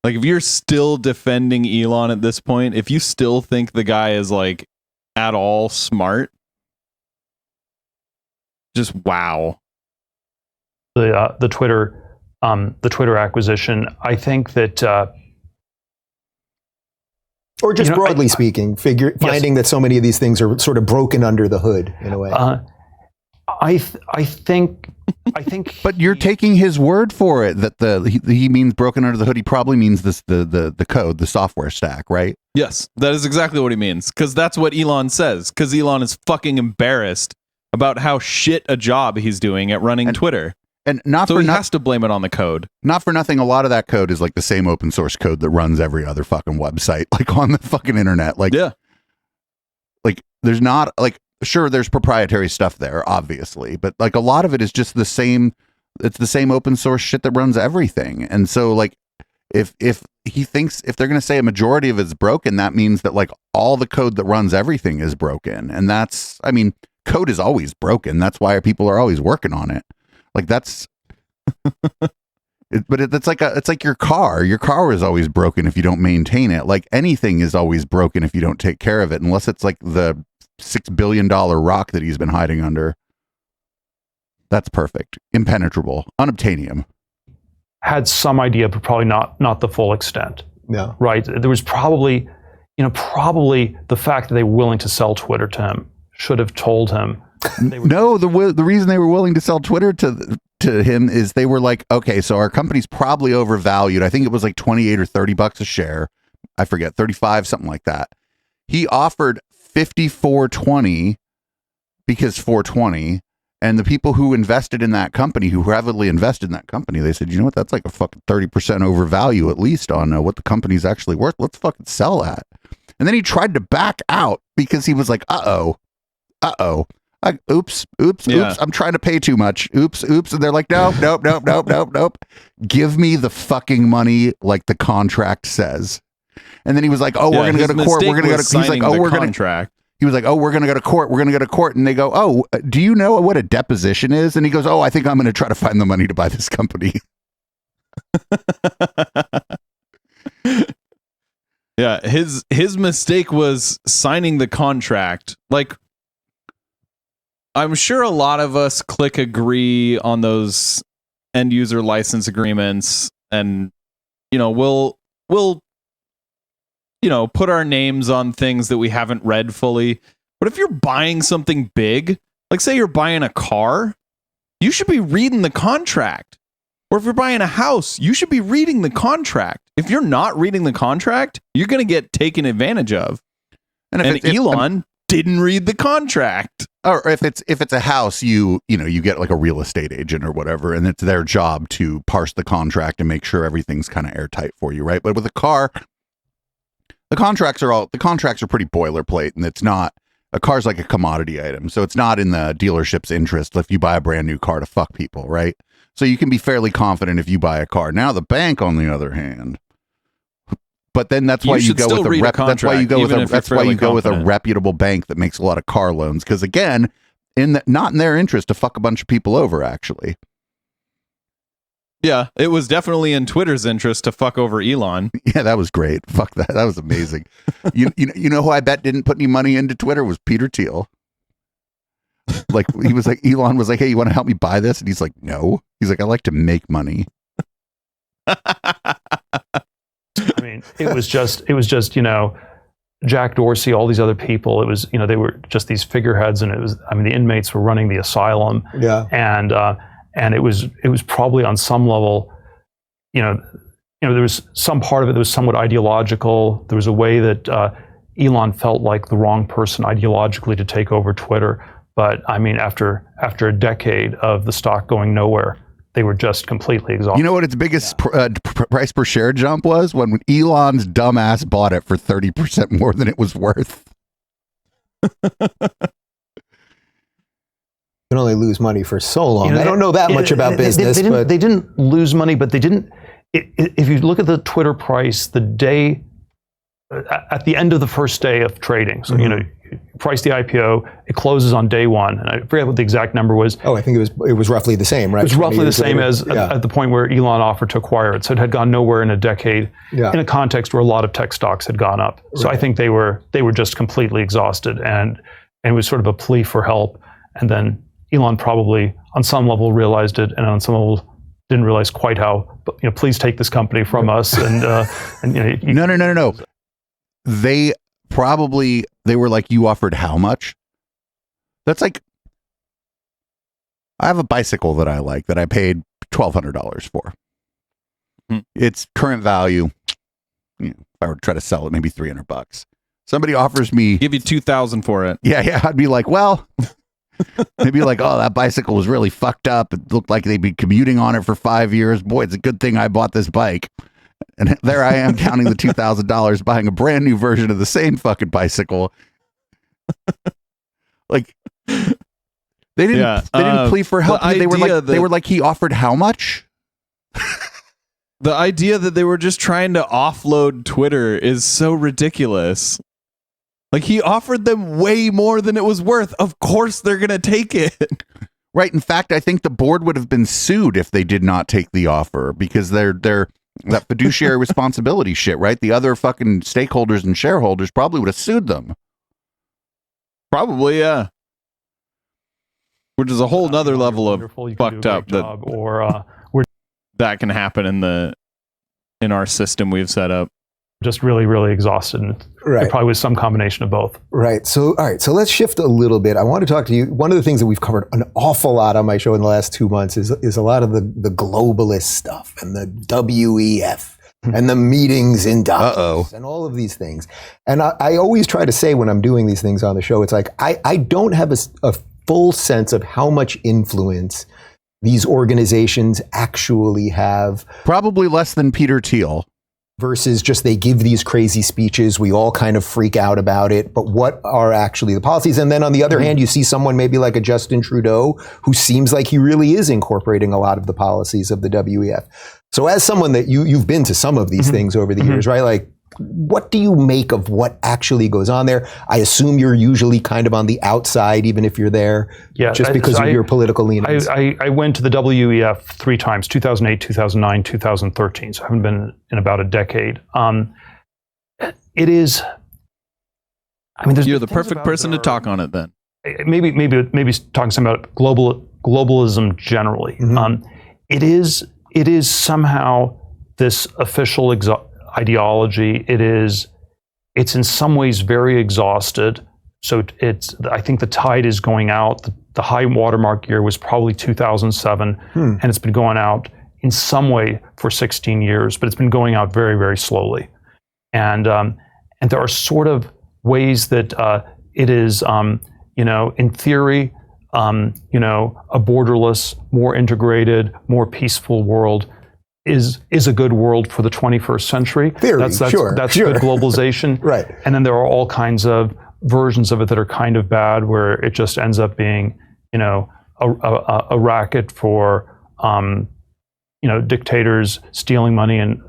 Like, if you're still defending Elon at this point, if you still think the guy is like at all smart, just wow. The Twitter acquisition, I think that. Or just broadly speaking, finding that so many of these things are sort of broken under the hood in a way. I think. But you're taking his word for it that he means broken under the hood. He probably means the code, the software stack, right? Yes, that is exactly what he means. Because that's what Elon says. Because Elon is fucking embarrassed about how shit a job he's doing at running Twitter. And he has to blame it on the code. Not for nothing, a lot of that code is like the same open source code that runs every other fucking website, like on the fucking internet. Like, yeah. Like, there's not, like, sure, there's proprietary stuff there, obviously, but like a lot of it is just it's the same open source shit that runs everything. And so, like, if he thinks, if they're going to say a majority of it's broken, that means that like all the code that runs everything is broken. And that's, I mean, code is always broken. That's why people are always working on it. Like, that's, it's like your car. Your car is always broken if you don't maintain it. Like, anything is always broken if you don't take care of it, unless it's like the $6 billion rock that he's been hiding under. That's perfect. Impenetrable. Unobtainium. Had some idea, but probably not the full extent. Yeah. Right. There was probably the fact that they were willing to sell Twitter to him should have told him. No, the reason they were willing to sell Twitter to him is they were like, okay, so our company's probably overvalued. I think it was like $28 or $30 a share. I forget, 35, something like that. He offered $54.20 because 420, and the people who invested in that company, who heavily invested in that company, they said, you know what, that's like a fucking 30% overvalue at least on what the company's actually worth. Let's fucking sell that. And then he tried to back out because he was like, oops, I'm trying to pay too much. Oops. And they're like, nope. Give me the fucking money like the contract says. And then he was like, oh, we're going to go to court. We're going to go to, he's like, oh, we're going to, he was like, oh, we're going to go to court. We're going to go to court. And they go, oh, do you know what a deposition is? And he goes, oh, I think I'm going to try to find the money to buy this company. Yeah. His mistake was signing the contract. Like, I'm sure a lot of us click agree on those end user license agreements, and we'll put our names on things that we haven't read fully. But if you're buying something big, like say you're buying a car, you should be reading the contract. Or if you're buying a house, you should be reading the contract. If you're not reading the contract, you're going to get taken advantage of. And Elon didn't read the contract. Or if it's a house, you get like a real estate agent or whatever, and it's their job to parse the contract and make sure everything's kind of airtight for you, right? But with a car, the contracts are pretty boilerplate, and it's not, a car's like a commodity item, so it's not in the dealership's interest if you buy a brand new car to fuck people, right? So you can be fairly confident if you buy a car. Now the bank, on the other hand, but then that's why you go with a that's why you go with a reputable bank that makes a lot of car loans, because again, not in their interest to fuck a bunch of people over, actually. Yeah, it was definitely in Twitter's interest to fuck over Elon. Yeah, that was great. Fuck that. That was amazing. you know who I bet didn't put any money into Twitter was Peter Thiel. Like, he was like, Elon was like, hey, you want to help me buy this? And he's like, no. He's like, I like to make money. I mean, it was just, Jack Dorsey, all these other people. It was, they were just these figureheads, and it was, I mean, the inmates were running the asylum. Yeah. And it was probably on some level, there was some part of it that was somewhat ideological. There was a way that Elon felt like the wrong person ideologically to take over Twitter. But I mean, after a decade of the stock going nowhere, they were just completely exhausted. You know what its biggest price per share jump was? When Elon's dumbass bought it for 30% more than it was worth. You can only lose money for so long. I don't know that much about business. They didn't lose money, but they didn't. If you look at the Twitter price, the day at the end of the first day of trading, so you price the IPO, it closes on day one, and I forget what the exact number was. Oh, I think it was roughly the same, right? It was roughly the same as at the point where Elon offered to acquire it. So it had gone nowhere in a decade, in a context where a lot of tech stocks had gone up. So I think they were just completely exhausted, and it was sort of a plea for help. And then Elon probably, on some level, realized it, and on some level, didn't realize quite how. But, please take this company from us. And No. They were like, you offered how much? That's like, I have a bicycle that I like that I paid $1,200 for. Its current value, if I were to try to sell it, maybe $300. Somebody offers me, Give you $2,000 for it. yeah, I'd be like, well, maybe like, oh, that bicycle was really fucked up. It looked like they'd been commuting on it for 5 years. Boy, it's a good thing I bought this bike. And there I am counting the $2,000 buying a brand new version of the same fucking bicycle. Like they didn't plead for help. They were like he offered how much? The idea that they were just trying to offload Twitter is so ridiculous. Like, he offered them way more than it was worth. Of course they're going to take it. Right. In fact, I think the board would have been sued if they did not take the offer, because they're that fiduciary responsibility shit, right? The other fucking stakeholders and shareholders probably would have sued them. Probably, yeah. Which is a whole nother level of fucked up that can happen in our system we've set up. Just really, really exhausted. And it probably was some combination of both. Right. So, all right. So let's shift a little bit. I want to talk to you. One of the things that we've covered an awful lot on my show in the last 2 months is a lot of the globalist stuff and the WEF and the meetings in Davos and all of these things. And I always try to say when I'm doing these things on the show, it's like, I don't have a full sense of how much influence these organizations actually have. Probably less than Peter Thiel. Versus just they give these crazy speeches, we all kind of freak out about it, but what are actually the policies? And then on the other hand, you see someone maybe like a Justin Trudeau who seems like he really is incorporating a lot of the policies of the WEF. So as someone that you've been to some of these things over the years, right? Like, what do you make of what actually goes on there? I assume you're usually kind of on the outside, even if you're there, just because of your political leanings. I went to the WEF 3 times, 2008, 2009, 2013. So I haven't been in about a decade. It is, I mean, you're the perfect person to talk on it then. Maybe talking some about globalism generally. It is somehow this official ideology. It's in some ways very exhausted. So I think the tide is going out. The high watermark year was probably 2007, and it's been going out in some way for 16 years, but it's been going out very, very slowly. And there are sort of ways that it is, in theory, a borderless, more integrated, more peaceful world is a good world for the 21st century. Theory, that's sure. good globalization. Right. And then there are all kinds of versions of it that are kind of bad, where it just ends up being, a racket for, dictators stealing money and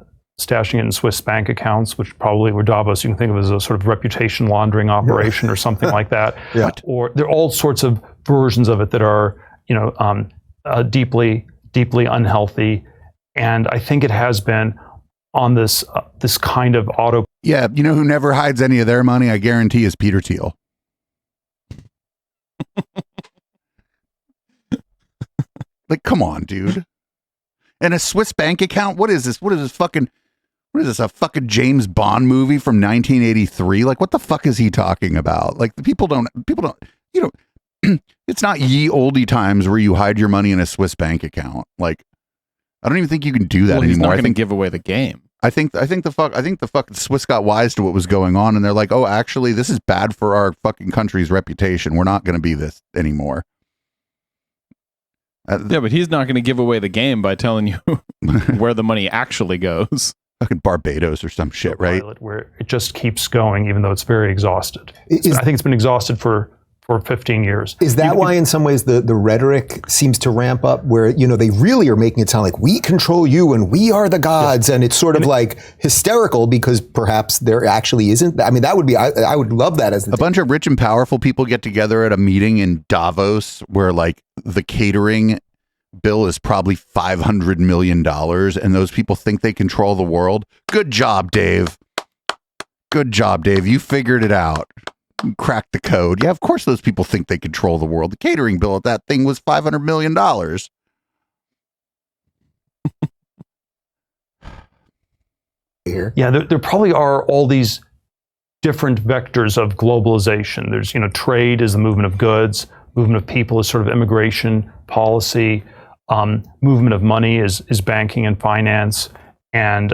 stashing it in Swiss bank accounts, which probably were Davos. You can think of it as a sort of reputation laundering operation or something like that. Yeah. Or there are all sorts of versions of it that are, deeply, deeply unhealthy. And I think it has been on this kind of auto. Yeah, who never hides any of their money, I guarantee, is Peter Thiel. Like, come on, dude. And a Swiss bank account? What is this? What is this, a fucking James Bond movie from 1983? Like, what the fuck is he talking about? Like, people don't, it's not ye olde times where you hide your money in a Swiss bank account. Like, I don't even think you can do that anymore. He's not going to give away the game. I think the fucking Swiss got wise to what was going on, and they're like, oh, actually, this is bad for our fucking country's reputation. We're not going to be this anymore. Yeah, but he's not going to give away the game by telling you where the money actually goes. Fucking Barbados or some shit, right? Where it just keeps going, even though it's very exhausted. I think it's been exhausted for 15 years. Is that why in some ways the rhetoric seems to ramp up where, they really are making it sound like we control you and we are the gods, and it's sort of like hysterical because perhaps there actually isn't. I mean, that would be, I would love that as a bunch of rich and powerful people get together at a meeting in Davos where like the catering bill is probably $500 million and those people think they control the world. Good job, Dave. Good job, Dave. You figured it out. You cracked the code. Yeah, of course those people think they control the world. The catering bill at that thing was $500 million. Yeah, there probably are all these different vectors of globalization. There's, trade is the movement of goods, movement of people is sort of immigration policy, movement of money is banking and finance, and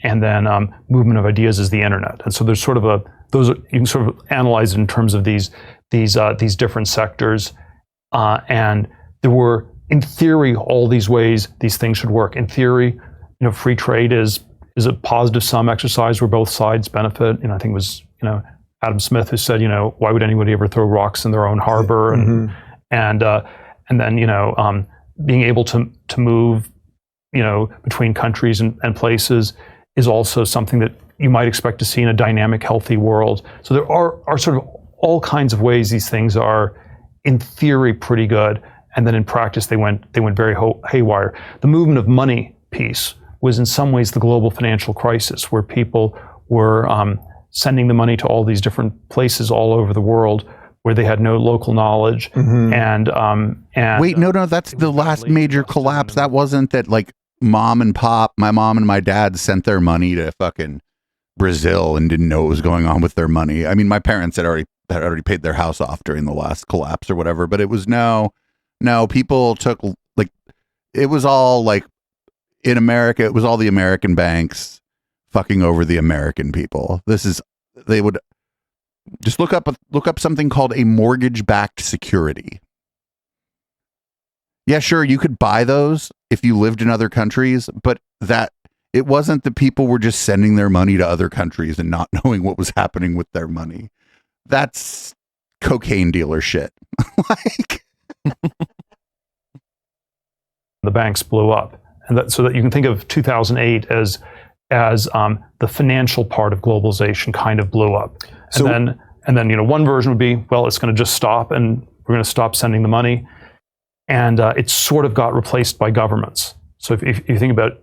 then movement of ideas is the internet. And so there's sort of you can sort of analyze it in terms of these different sectors, and there were, in theory, all these ways these things should work. In theory, free trade is a positive sum exercise where both sides benefit. I think it was Adam Smith who said, why would anybody ever throw rocks in their own harbor? And then being able to move between countries and places is also something that you might expect to see in a dynamic, healthy world. So there are sort of all kinds of ways these things are, in theory, pretty good, and then in practice they went very haywire. The movement of money piece was in some ways the global financial crisis, where people were sending the money to all these different places all over the world where they had no local knowledge. And wait, no, that's the last major collapse. That wasn't that like my mom and my dad sent their money to fucking Brazil and didn't know what was going on with their money. I mean, my parents had already paid their house off during the last collapse or whatever, but it was no, people took, like, it was all like in America, it was all the American banks fucking over the American people. They would just look up something called a mortgage-backed security. Yeah, sure, you could buy those if you lived in other countries, but that it wasn't the people were just sending their money to other countries and not knowing what was happening with their money. That's cocaine dealer shit. Like the banks blew up, and so that you can think of 2008 as the financial part of globalization kind of blew up. And then one version would be, well, it's going to just stop, and we're going to stop sending the money, and it sort of got replaced by governments. So if you think about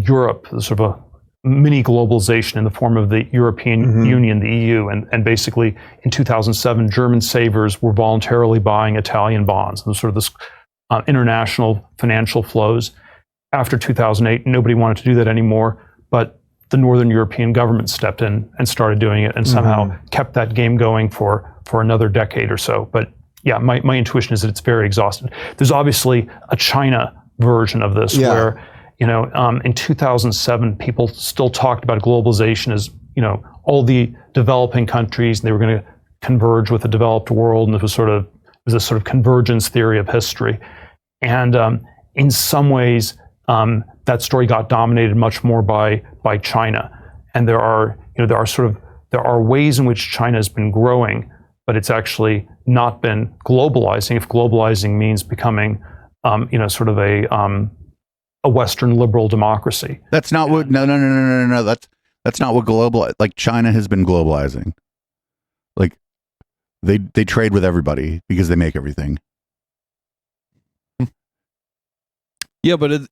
Europe, sort of a mini globalization in the form of the European Union, the EU, and basically in 2007, German savers were voluntarily buying Italian bonds, and sort of this international financial flows. After 2008, nobody wanted to do that anymore, but the Northern European government stepped in and started doing it, and somehow kept that game going for another decade or so. But yeah, my intuition is that it's very exhausted. There's obviously a China version of this where, in 2007, people still talked about globalization as, all the developing countries, and they were going to converge with the developed world, and it was this sort of convergence theory of history. And in some ways, that story got dominated much more by China. And there are ways in which China has been growing, but it's actually not been globalizing. If globalizing means becoming, sort of a Western liberal democracy. That's not what. No. That's not what like China has been globalizing. Like they trade with everybody because they make everything. Yeah, but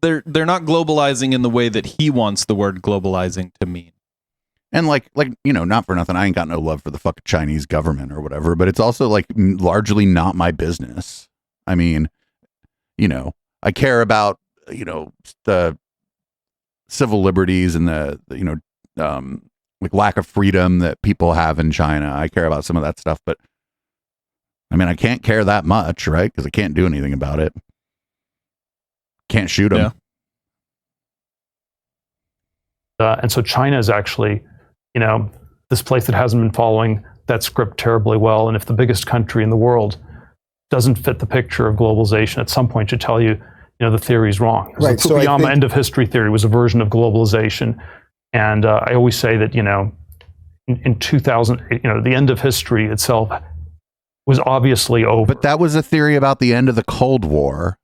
they're not globalizing in the way that he wants the word globalizing to mean. And like not for nothing, I ain't got no love for the fucking Chinese government or whatever, but it's also like largely not my business. I mean, I care about, the civil liberties and the like lack of freedom that people have in China. I care about some of that stuff, but I mean, I can't care that much, right? Because I can't do anything about it. Can't shoot them. And so China is actually, this place that hasn't been following that script terribly well. And if the biggest country in the world doesn't fit the picture of globalization, at some point should tell you, the theory is wrong. Right. The Fukuyama end of history theory was a version of globalization. And I always say that, in 2000, the end of history itself was obviously over. But that was a theory about the end of the Cold War.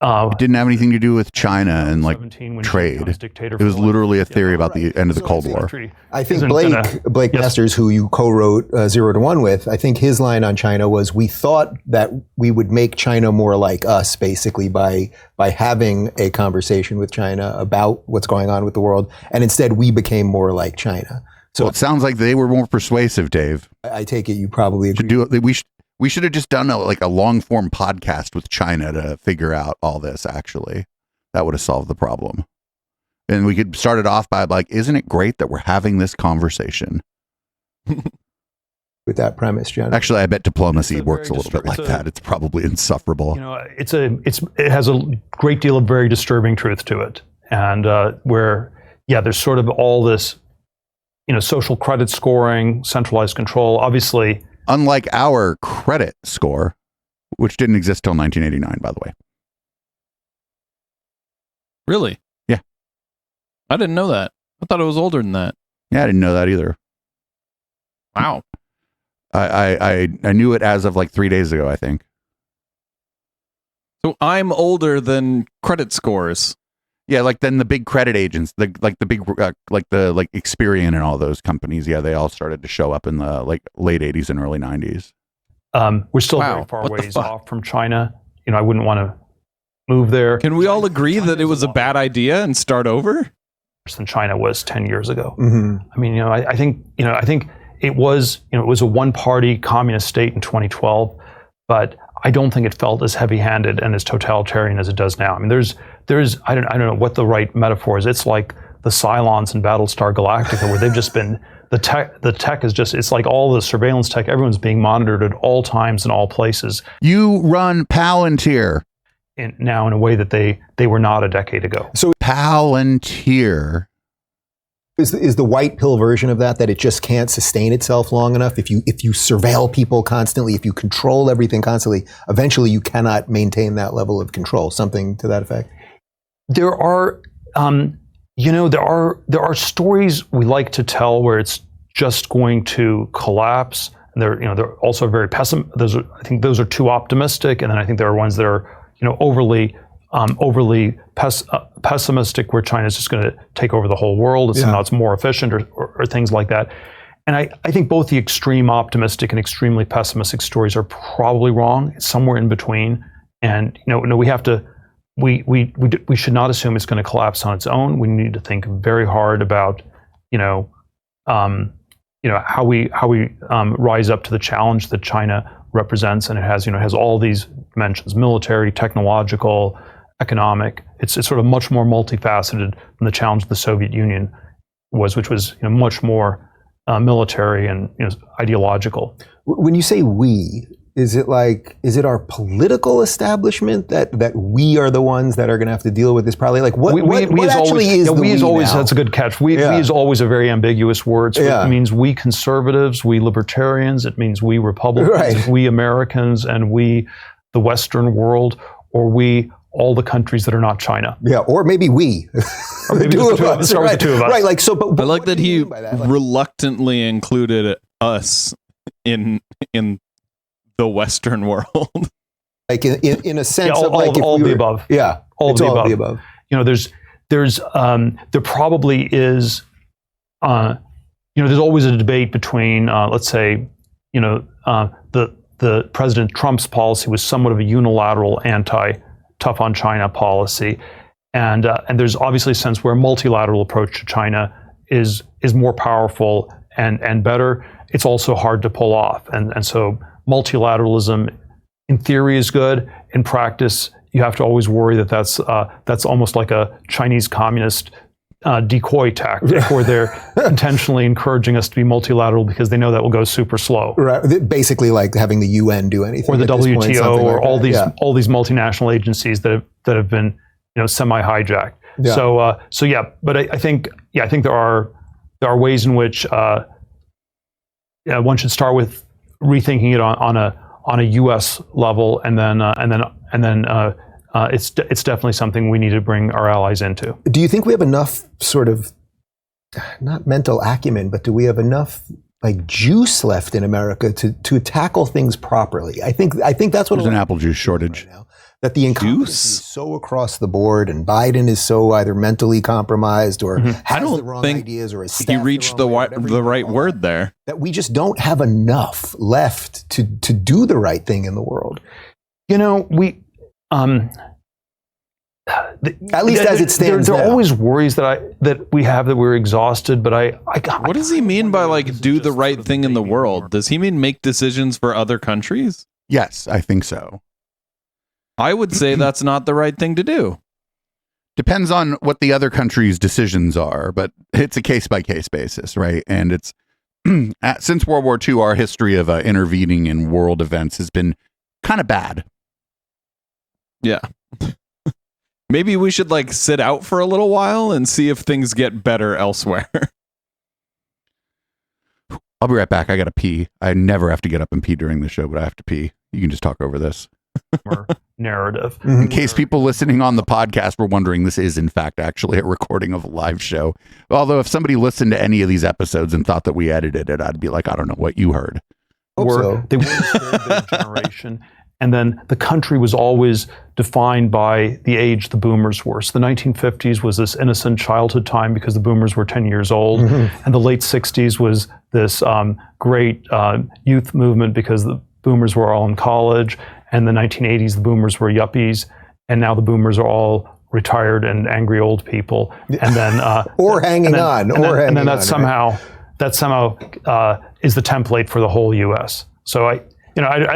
It didn't have anything to do with China and trade. It was literally a theory about the end of the Cold War. I think Blake Masters, who you co-wrote 0 to 1 with, I think his line on China was, we thought that we would make China more like us, basically, by having a conversation with China about what's going on with the world. And instead, we became more like China. So it sounds like they were more persuasive, Dave. I take it you probably agree. We should have just done a long form podcast with China to figure out all this. Actually, that would have solved the problem. And we could start it off by isn't it great that we're having this conversation? With that premise, John. Actually, I bet diplomacy works a little bit like that. It's probably insufferable. It has a great deal of very disturbing truth to it, and there's sort of all this, social credit scoring, centralized control, obviously. Unlike our credit score, which didn't exist till 1989, by the way. Really? Yeah. I didn't know that. I thought it was older than that. Yeah, I didn't know that either. Wow. I knew it as of 3 days ago, I think. So I'm older than credit scores. Yeah, then the big credit agents, the big Experian and all those companies. Yeah, they all started to show up in the late 80s and early 90s. We're still very far ways off from China. I wouldn't want to move there. Can we all agree that it was a bad idea and start over? Than China was 10 years ago. Mm-hmm. I mean, I think it was, it was a one-party communist state in 2012, but I don't think it felt as heavy-handed and as totalitarian as it does now. I mean, there's I don't know what the right metaphor is. It's like the Cylons in Battlestar Galactica, where they've just been the tech is just, it's like all the surveillance tech. Everyone's being monitored at all times in all places. You run Palantir now in a way that they were not a decade ago. So Palantir is the white pill version of that it just can't sustain itself long enough. If you surveil people constantly, if you control everything constantly, eventually you cannot maintain that level of control. Something to that effect. There are, there are stories we like to tell where it's just going to collapse. And they're also very pessimistic. I think those are too optimistic. And then I think there are ones that are, overly pessimistic, where China's just going to take over the whole world and somehow it's more efficient or things like that. And I think both the extreme optimistic and extremely pessimistic stories are probably wrong. It's somewhere in between. And we have to. We should not assume it's going to collapse on its own. We need to think very hard about, how we rise up to the challenge that China represents, and it has all these dimensions: military, technological, economic. It's sort of much more multifaceted than the challenge the Soviet Union was, which was much more military and ideological. When you say we, is it our political establishment that we are the ones that are going to have to deal with this? Probably what actually is the we is always now? That's a good catch. We is always a very ambiguous word. So it means we conservatives, we libertarians. It means we Republicans, we Americans, and we the Western world, or we all the countries that are not China. Yeah, or maybe we. Or maybe the two of us. Right. The two of us. Right. But I like that he reluctantly included us in the Western world. In a sense of all the above. Yeah. All of the above. There probably is, there's always a debate between, let's say, the President Trump's policy was somewhat of a unilateral tough on China policy. And there's obviously a sense where a multilateral approach to China is more powerful and better. It's also hard to pull off. And so multilateralism in theory is good. In practice, you have to always worry that that's almost like a Chinese communist decoy tactic, where they're intentionally encouraging us to be multilateral because they know that will go super slow. Right, basically like having the UN do anything, or the WTO, or all these multinational agencies that have been semi-hijacked. Yeah. So yeah, but I think there are ways in which one should start with rethinking it on a U.S. level, and then it's definitely something we need to bring our allies into. Do you think we have enough sort of, not mental acumen, but do we have enough like juice left in America to tackle things properly? I think that's what There's an apple juice shortage. Right now, that the incompetency is so across the board, and Biden is so either mentally compromised or has the wrong ideas, or has he reached the right word there. That we just don't have enough left to do the right thing in the world. You know, we at least as it stands there now. are always worries that we have that we're exhausted, but what does he mean by like do the right thing in the world? Does he mean make decisions for other countries? Yes, I think so. I would say that's not the right thing to do. Depends on what the other country's decisions are, but it's a case-by-case basis, right? And it's since World War II, our history of intervening in world events has been kind of bad. Yeah. Maybe we should like sit out for a little while and see if things get better elsewhere. I'll be right back. I got to pee. I never have to get up and pee during the show, but I have to pee. You can just talk over this. Narrative. In case people listening on the podcast were wondering, this is in fact actually a recording of a live show. Although if somebody listened to any of these episodes and thought that we edited it, I'd be like, I don't know what you heard. They were the generation. And then the country was always defined by the age the boomers were. So the 1950s was this innocent childhood time because the boomers were 10 years old. And the late 60s was this great youth movement because the boomers were all in college. And the 1980s, the boomers were yuppies. And now the boomers are all retired and angry old people. And then or hanging on. And then that somehow is the template for the whole U.S. So I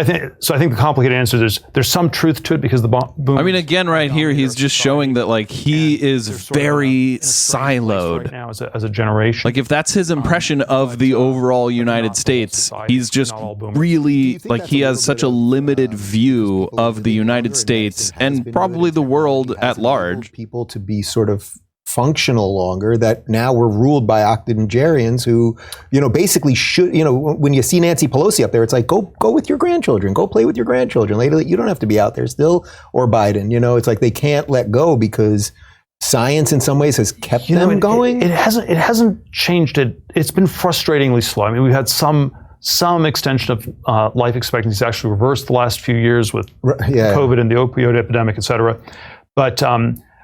think the complicated answer is there's some truth to it because the boomers. I mean, again, right here, he's just showing that like he is very siloed right now as a generation. Like if that's his impression of the overall United States, he's just really like he has such a limited view of the United States and probably the world at large. People to be sort of functional longer, that now we're ruled by octogenarians who, basically should, when you see Nancy Pelosi up there, it's like, go with your grandchildren, go play with your grandchildren. Later, you don't have to be out there still, or Biden, it's like they can't let go because science in some ways has kept them going. It hasn't changed it. It's been frustratingly slow. I mean, we've had some extension of life expectancy actually reversed the last few years with COVID and the opioid epidemic, et cetera.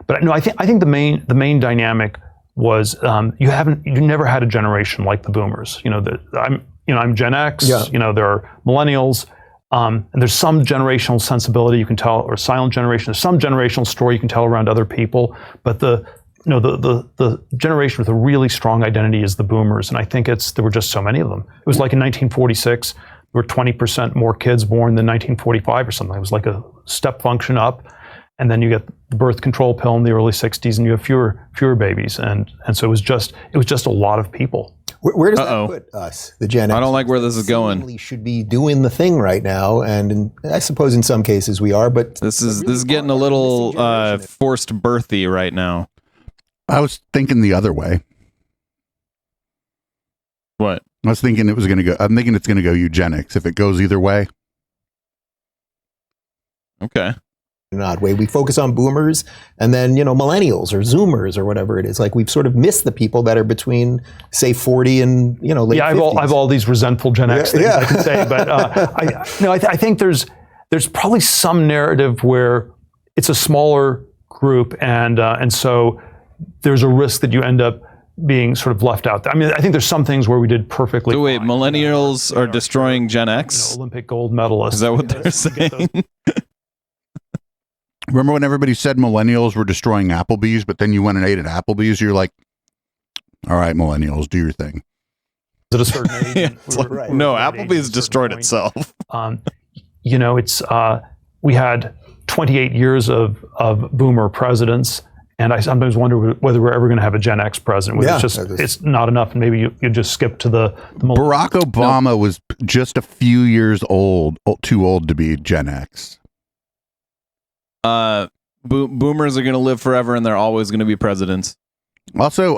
But no, I think the main dynamic was you never had a generation like the boomers. I'm Gen X. Yeah. There are millennials, and there's some generational sensibility you can tell, or silent generation. There's some generational story you can tell around other people. But the generation with a really strong identity is the boomers, and I think there were just so many of them. It was like in 1946, there were 20% more kids born than 1945 or something. It was like a step function up. And then you get the birth control pill in the early 60s, and you have fewer babies, and so it was just a lot of people. Where does that put us, the Gen X? I don't like where this is going. We should be doing the thing right now, and I suppose in some cases we are, but this is getting a little forced birthy right now. I was thinking the other way. What? I was thinking it was going to go. I'm thinking it's going to go eugenics if it goes either way. Okay. In an odd way, we focus on boomers and then millennials or zoomers or whatever it is. Like we've sort of missed the people that are between say 40 and late 50s. I've all these resentful Gen X things I can say, but I think there's probably some narrative where it's a smaller group and so there's a risk that you end up being sort of left out. I mean, I think there's some things where we did perfectly. So wait, millennials are destroying Gen X? Olympic gold medalists. Is that what they're saying? Remember when everybody said millennials were destroying Applebee's, but then you went and ate at Applebee's? You're like, all right, millennials, do your thing. At a certain age. Yeah, no, Applebee's destroyed itself. We had 28 years of boomer presidents, and I sometimes wonder whether we're ever going to have a Gen X president. It's not enough, and maybe you just skip to the Barack Obama was just a few years too old to be Gen X. Boomers are going to live forever, and they're always going to be presidents. Also,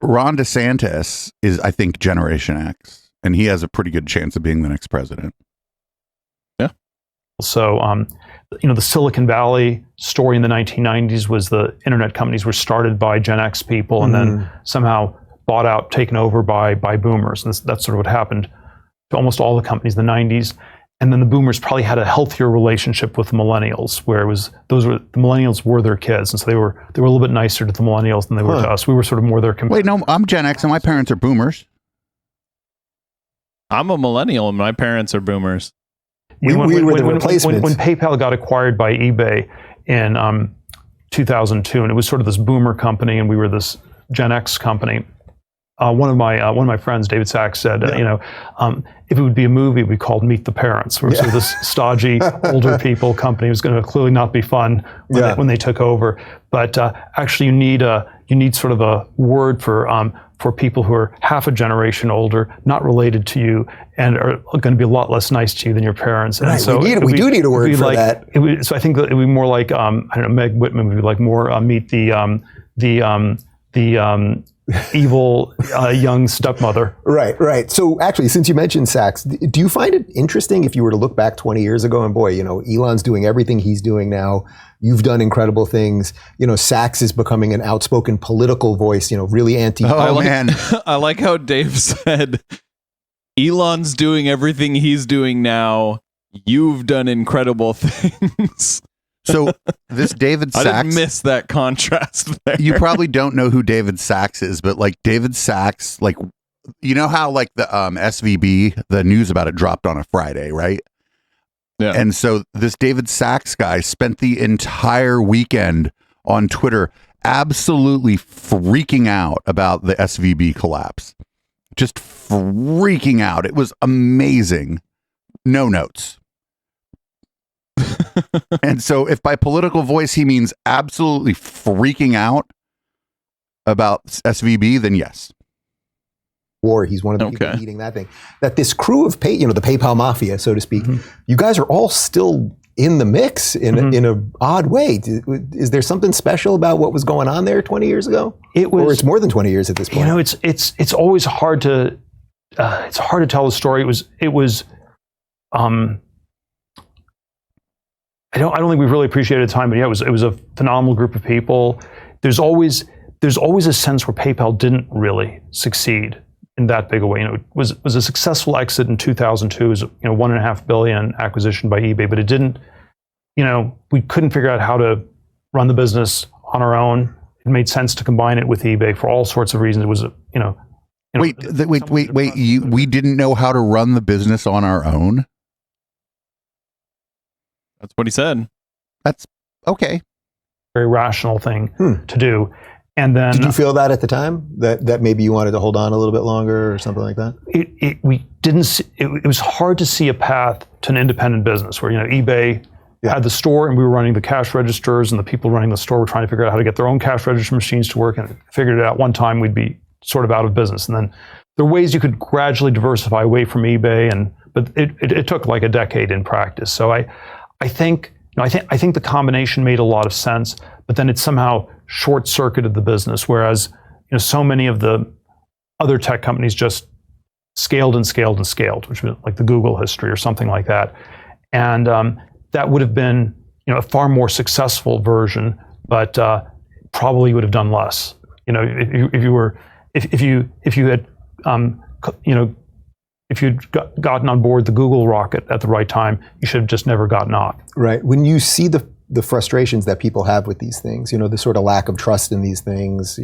Ron DeSantis is, I think, Generation X, and he has a pretty good chance of being the next president. Yeah. So, the Silicon Valley story in the 1990s was the internet companies were started by Gen X people and then somehow bought out, taken over by boomers. And that's sort of what happened to almost all the companies in the 90s. And then the boomers probably had a healthier relationship with the millennials, where the millennials were their kids, and so they were a little bit nicer to the millennials than they were to us. We were sort of more their Wait, no, I'm Gen X, and my parents are boomers. I'm a millennial, and my parents are boomers. We were the replacements. When PayPal got acquired by eBay in 2002, and it was sort of this boomer company, and we were this Gen X company. One of my friends, David Sachs, said, if it would be a movie, it would be called Meet the Parents, where so this stodgy older people company was going to clearly not be fun when they took over. But actually, you need sort of a word for people who are half a generation older, not related to you, and are going to be a lot less nice to you than your parents. Right. And so we do need a word for that. So I think that it would be more like I don't know, Meg Whitman would be like more meet the evil young stepmother. Right. So actually, since you mentioned Sachs, do you find it interesting if you were to look back 20 years ago and boy, Elon's doing everything he's doing now. You've done incredible things. Sachs is becoming an outspoken political voice, really anti. Man. I like how Dave said, Elon's doing everything he's doing now. You've done incredible things. So this David Sachs, I didn't miss that contrast there. You probably don't know who David Sachs is, but like David Sachs, like, you know how like the SVB, the news about it dropped on a Friday, right? Yeah. And so this David Sachs guy spent the entire weekend on Twitter absolutely freaking out about the SVB collapse. Just freaking out. It was amazing. No notes. And so if by political voice he means absolutely freaking out about SVB, then yes. War, he's one of the people leading that thing. That this crew of the PayPal mafia, so to speak, you guys are all still in the mix in a odd way. Is there something special about what was going on there 20 years ago? Or it's more than 20 years at this point. It's always hard to tell the story. It was I don't think we've really appreciated the time, but yeah, it was a phenomenal group of people. There's always a sense where PayPal didn't really succeed in that big a way. It was a successful exit in 2002. It was $1.5 billion acquisition by eBay, but it didn't. We couldn't figure out how to run the business on our own. It made sense to combine it with eBay for all sorts of reasons. It was wait. We didn't know how to run the business on our own. That's what he said. That's okay. Very rational thing to do. And then, did you feel that at the time that maybe you wanted to hold on a little bit longer or something like that? We didn't. It was hard to see a path to an independent business where eBay had the store and we were running the cash registers, and the people running the store were trying to figure out how to get their own cash register machines to work. And figured it out one time we'd be sort of out of business. And then there were ways you could gradually diversify away from eBay, but it took like a decade in practice. So I think the combination made a lot of sense, but then it somehow short-circuited the business. Whereas, so many of the other tech companies just scaled and scaled and scaled, which was like the Google history or something like that. And that would have been, a far more successful version, but probably would have done less. If you'd gotten on board the Google rocket at the right time, you should have just never gotten off. Right. When you see the frustrations that people have with these things, the sort of lack of trust in these things,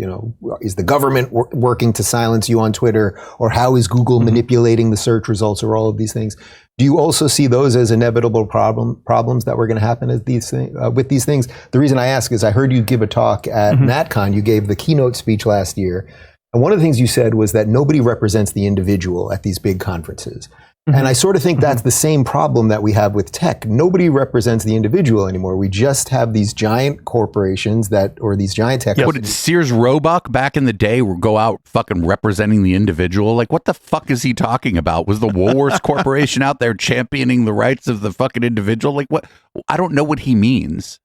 is the government working to silence you on Twitter, or how is Google manipulating the search results, or all of these things? Do you also see those as inevitable problems that were going to happen with these things? The reason I ask is I heard you give a talk at NatCon. You gave the keynote speech last year. And one of the things you said was that nobody represents the individual at these big conferences. And I sort of think that's the same problem that we have with tech. Nobody represents the individual anymore. We just have these giant corporations or these giant tech What companies. did Sears Roebuck back in the day go out fucking representing the individual? Like, what the fuck is he talking about? Was the Woolworths Corporation out there championing the rights of the fucking individual? Like, what? I don't know what he means.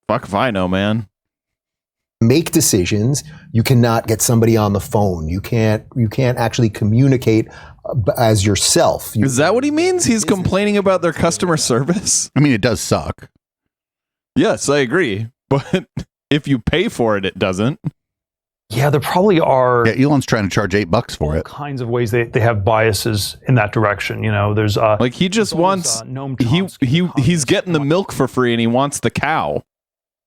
Fuck if I know, man. Make decisions. You cannot get somebody on the phone. You can't actually communicate as yourself. Is that what he means? He's complaining about their customer service? I mean, it does suck. Yes, I agree. But if you pay for it, it doesn't. Yeah, there probably are Yeah, Elon's trying to charge $8 for all it. kinds of ways they have biases in that direction. You know, there's Like he just wants Noam he's Chomsky, getting the milk for free and he wants the cow.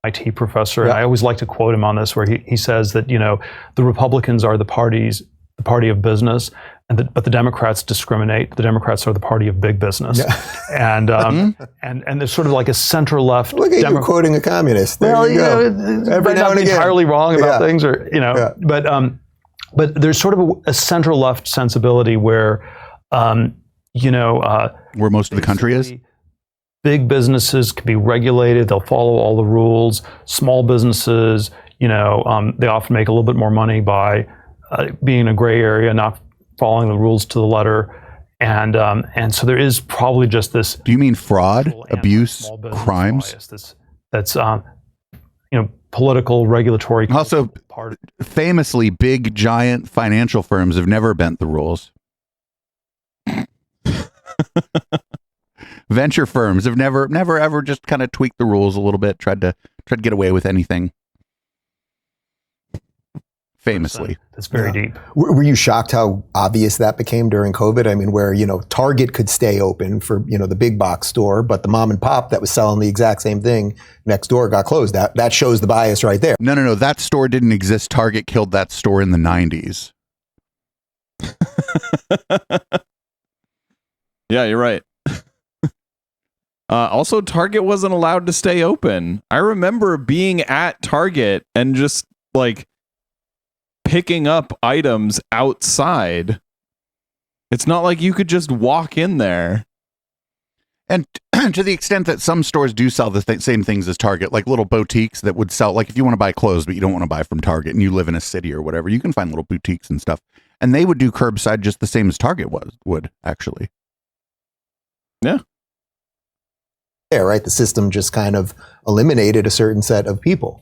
IT professor. Yeah. And I always like to quote him on this, where he says that, you know, the Republicans are the party of business, but the Democrats discriminate. The Democrats are the party of big business. Yeah. And there's sort of like a center left. Look at you quoting a communist. There Well, you go. Every might now not and be again. entirely wrong about Yeah. things, or you know, Yeah. but there's sort of a center left sensibility where, Where most of the country is. big businesses can be regulated; they'll follow all the rules. Small businesses, they often make a little bit more money by being in a gray area, not following the rules to the letter, and so there is probably just this. Do you mean fraud, Small abuse, business crimes? bias that's political, regulatory. Also, part of famously, big, giant financial firms have never bent the rules. Venture firms have never ever just kind of tweaked the rules a little bit, tried to get away with anything. Famously. That's very deep. Were you shocked how obvious that became during COVID? I mean, where, Target could stay open for, the big box store, but the mom and pop that was selling the exact same thing next door got closed. That shows the bias right there. No. That store didn't exist. Target killed that store in the 90s. Yeah, you're right. Also, Target wasn't allowed to stay open. I remember being at Target and just like picking up items outside. It's not like you could just walk in there. And to the extent that some stores do sell the same things as Target, like little boutiques that would sell, like if you want to buy clothes, but you don't want to buy from Target and you live in a city or whatever, you can find little boutiques and stuff. And they would do curbside just the same as Target would actually. Yeah. Yeah, right. The system just kind of eliminated a certain set of people.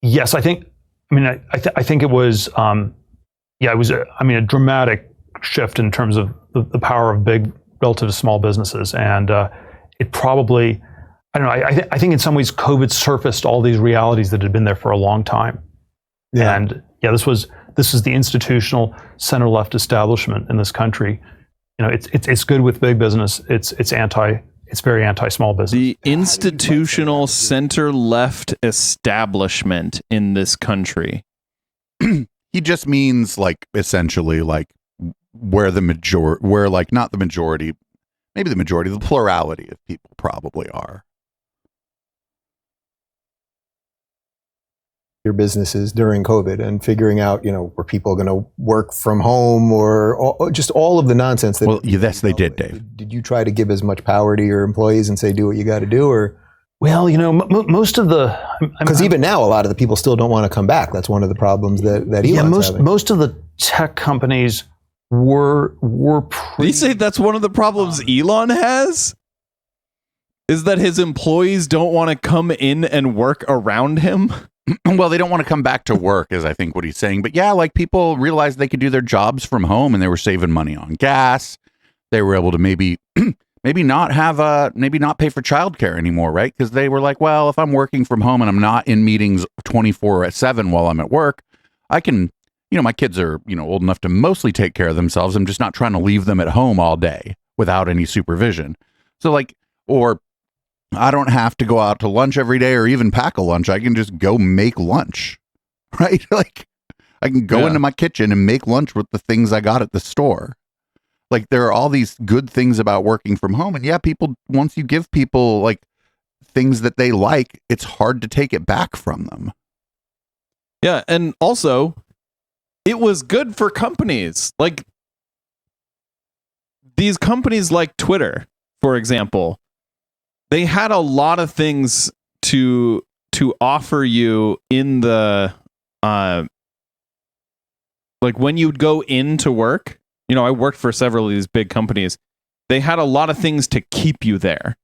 Yes, I think it was, it was a dramatic shift in terms of the power of big relative to small businesses. And it probably, I don't know, I think in some ways COVID surfaced all these realities that had been there for a long time. Yeah. And this is the institutional center left establishment in this country. It's good with big business. It's very anti-small business. The institutional center-left establishment in this country. He just means like essentially like where not the majority, maybe the majority, the plurality of people probably are. Your businesses during COVID and figuring out, were people going to work from home or just all of the nonsense that. Well, yes, they did, Dave. Did you try to give as much power to your employees and say, do what you got to do, or? Well, most of the, because even now, a lot of the people still don't want to come back. That's one of the problems that Elon's having. Most of the tech companies were Did you say that's one of the problems Elon has? Is that his employees don't want to come in and work around him? Well, they don't want to come back to work, is I think what he's saying. But yeah, like people realized they could do their jobs from home and they were saving money on gas. They were able to maybe not pay for childcare anymore, right? Because they were like, well, if I'm working from home and I'm not in meetings 24/7 while I'm at work, I can, my kids are, old enough to mostly take care of themselves. I'm just not trying to leave them at home all day without any supervision. So or I don't have to go out to lunch every day or even pack a lunch. I can just go make lunch, right? Like I can go into my kitchen and make lunch with the things I got at the store. Like there are all these good things about working from home. And once you give people like things that they like, it's hard to take it back from them. Yeah. And also it was good for companies. Like these companies like Twitter, for example, they had a lot of things to offer you in the like when you'd go into work, I worked for several of these big companies. They had a lot of things to keep you there.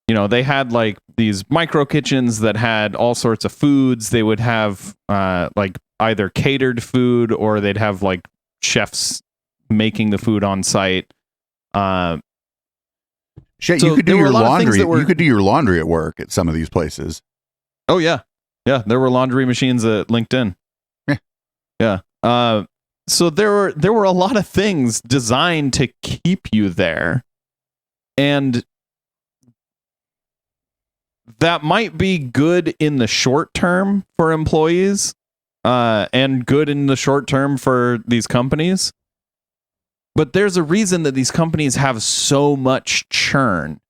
They had like these micro kitchens that had all sorts of foods. They would have like either catered food, or they'd have like chefs making the food on site. Shit, So you could do there were your a lot of things laundry. that were- You could do your laundry at work at some of these places. Oh yeah. Yeah. There were laundry machines at LinkedIn. Yeah. Yeah. So there were a lot of things designed to keep you there. And that might be good in the short term for employees, and good in the short term for these companies. But there's a reason that these companies have so much churn.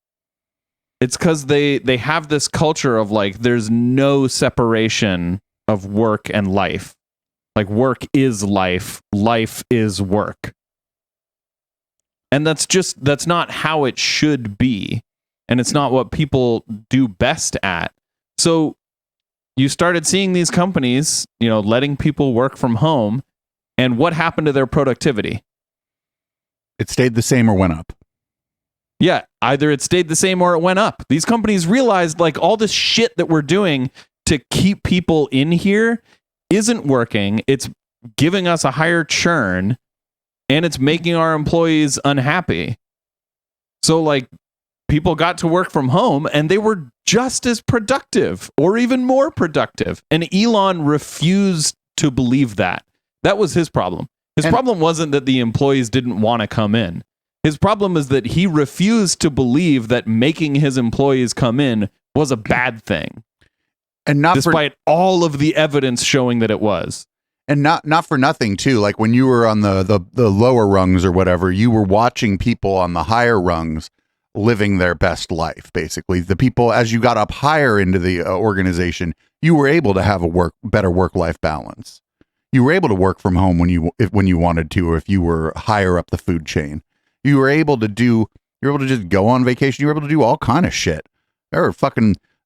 It's because they have this culture of like, there's no separation of work and life. Like, work is life, life is work. And that's not how it should be. And it's not what people do best at. So you started seeing these companies, letting people work from home. And what happened to their productivity? It stayed the same or went up. Yeah, either it stayed the same or it went up. These companies realized like all this shit that we're doing to keep people in here isn't working. It's giving us a higher churn, and it's making our employees unhappy. So like, people got to work from home and they were just as productive or even more productive. And Elon refused to believe that. That was his problem. His problem wasn't that the employees didn't want to come in. His problem is that he refused to believe that making his employees come in was a bad thing. And not despite all of the evidence showing that it was. And not for nothing too. Like when you were on the lower rungs or whatever, you were watching people on the higher rungs living their best life. Basically, the people as you got up higher into the organization, you were able to have a better work-life balance. You were able to work from home when you wanted to, or if you were higher up the food chain. You were able to just go on vacation. You were able to do all kind of shit. There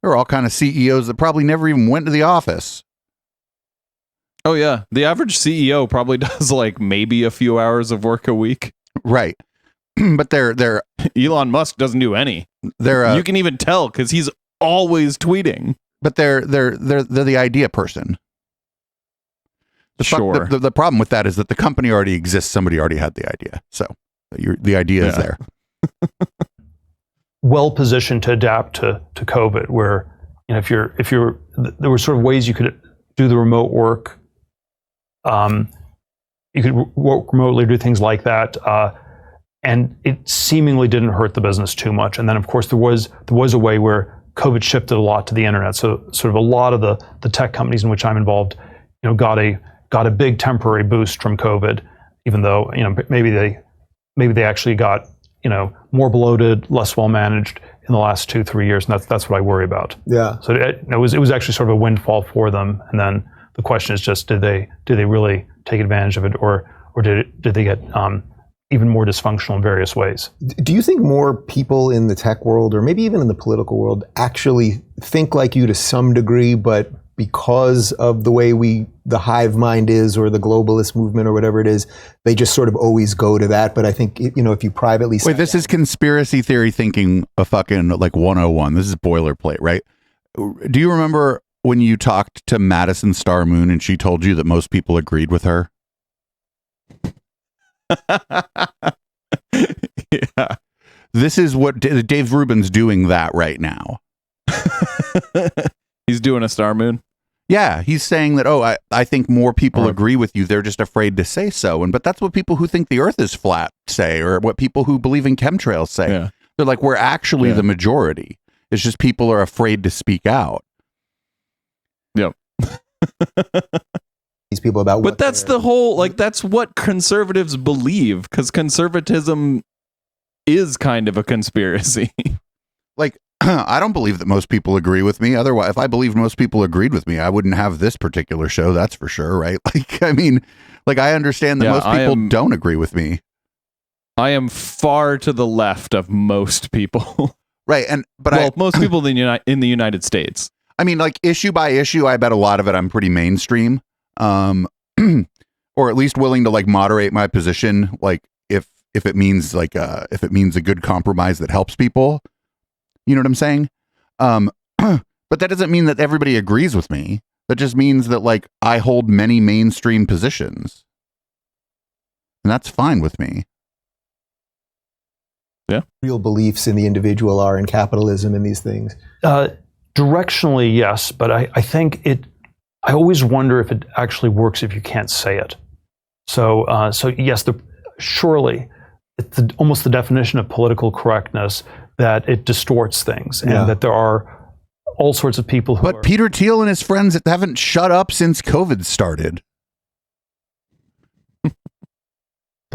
were all kind of CEOs that probably never even went to the office. Oh yeah, the average CEO probably does like maybe a few hours of work a week. Right. But they're Elon Musk doesn't do any. You can even tell because he's always tweeting. But they're the idea person. Sure. The problem with that is that the company already exists. Somebody already had the idea, so the idea is there. Well positioned to adapt to COVID, where if you're there were sort of ways you could do the remote work. You could work remotely, do things like that, and it seemingly didn't hurt the business too much. And then, of course, there was a way where COVID shifted a lot to the internet. So, sort of a lot of the tech companies in which I'm involved, got a big temporary boost from COVID, even though maybe they actually got more bloated, less well managed in the last 2-3 years, and that's what I worry about. Yeah. So it was actually sort of a windfall for them, and then the question is just did they really take advantage of it, or did they get even more dysfunctional in various ways? Do you think more people in the tech world, or maybe even in the political world, actually think like you to some degree, but because of the way the hive mind is, or the globalist movement, or whatever it is, they just sort of always go to that? But I think, if you privately... Wait, this is conspiracy theory thinking a fucking like 101. This is boilerplate, right? Do you remember when you talked to Madison Star Moon and she told you that most people agreed with her? Yeah. This is what Dave Rubin's doing that right now. He's doing a Star Moon. Yeah, he's saying that, I think more people agree with you. They're just afraid to say so. But that's what people who think the earth is flat say, or what people who believe in chemtrails say. Yeah. They're like, we're actually the majority. It's just people are afraid to speak out. Yep. These people about... But that's the whole, that's what conservatives believe, because conservatism is kind of a conspiracy. I don't believe that most people agree with me. Otherwise, if I believed most people agreed with me, I wouldn't have this particular show. That's for sure, right? I understand that most people don't agree with me. I am far to the left of most people. Right. Most people in the United States. I mean, issue by issue, I bet a lot of it I'm pretty mainstream. Or or at least willing to like moderate my position, like if it means like if it means a good compromise that helps people. You know what I'm saying? But that doesn't mean that everybody agrees with me. That just means that like I hold many mainstream positions. And that's fine with me. Yeah. Real beliefs in the individual are in capitalism and these things. Directionally, yes, but I think I always wonder if it actually works if you can't say it. So yes, surely it's almost the definition of political correctness that it distorts things, and that there are all sorts of people who But Peter Thiel and his friends haven't shut up since COVID started.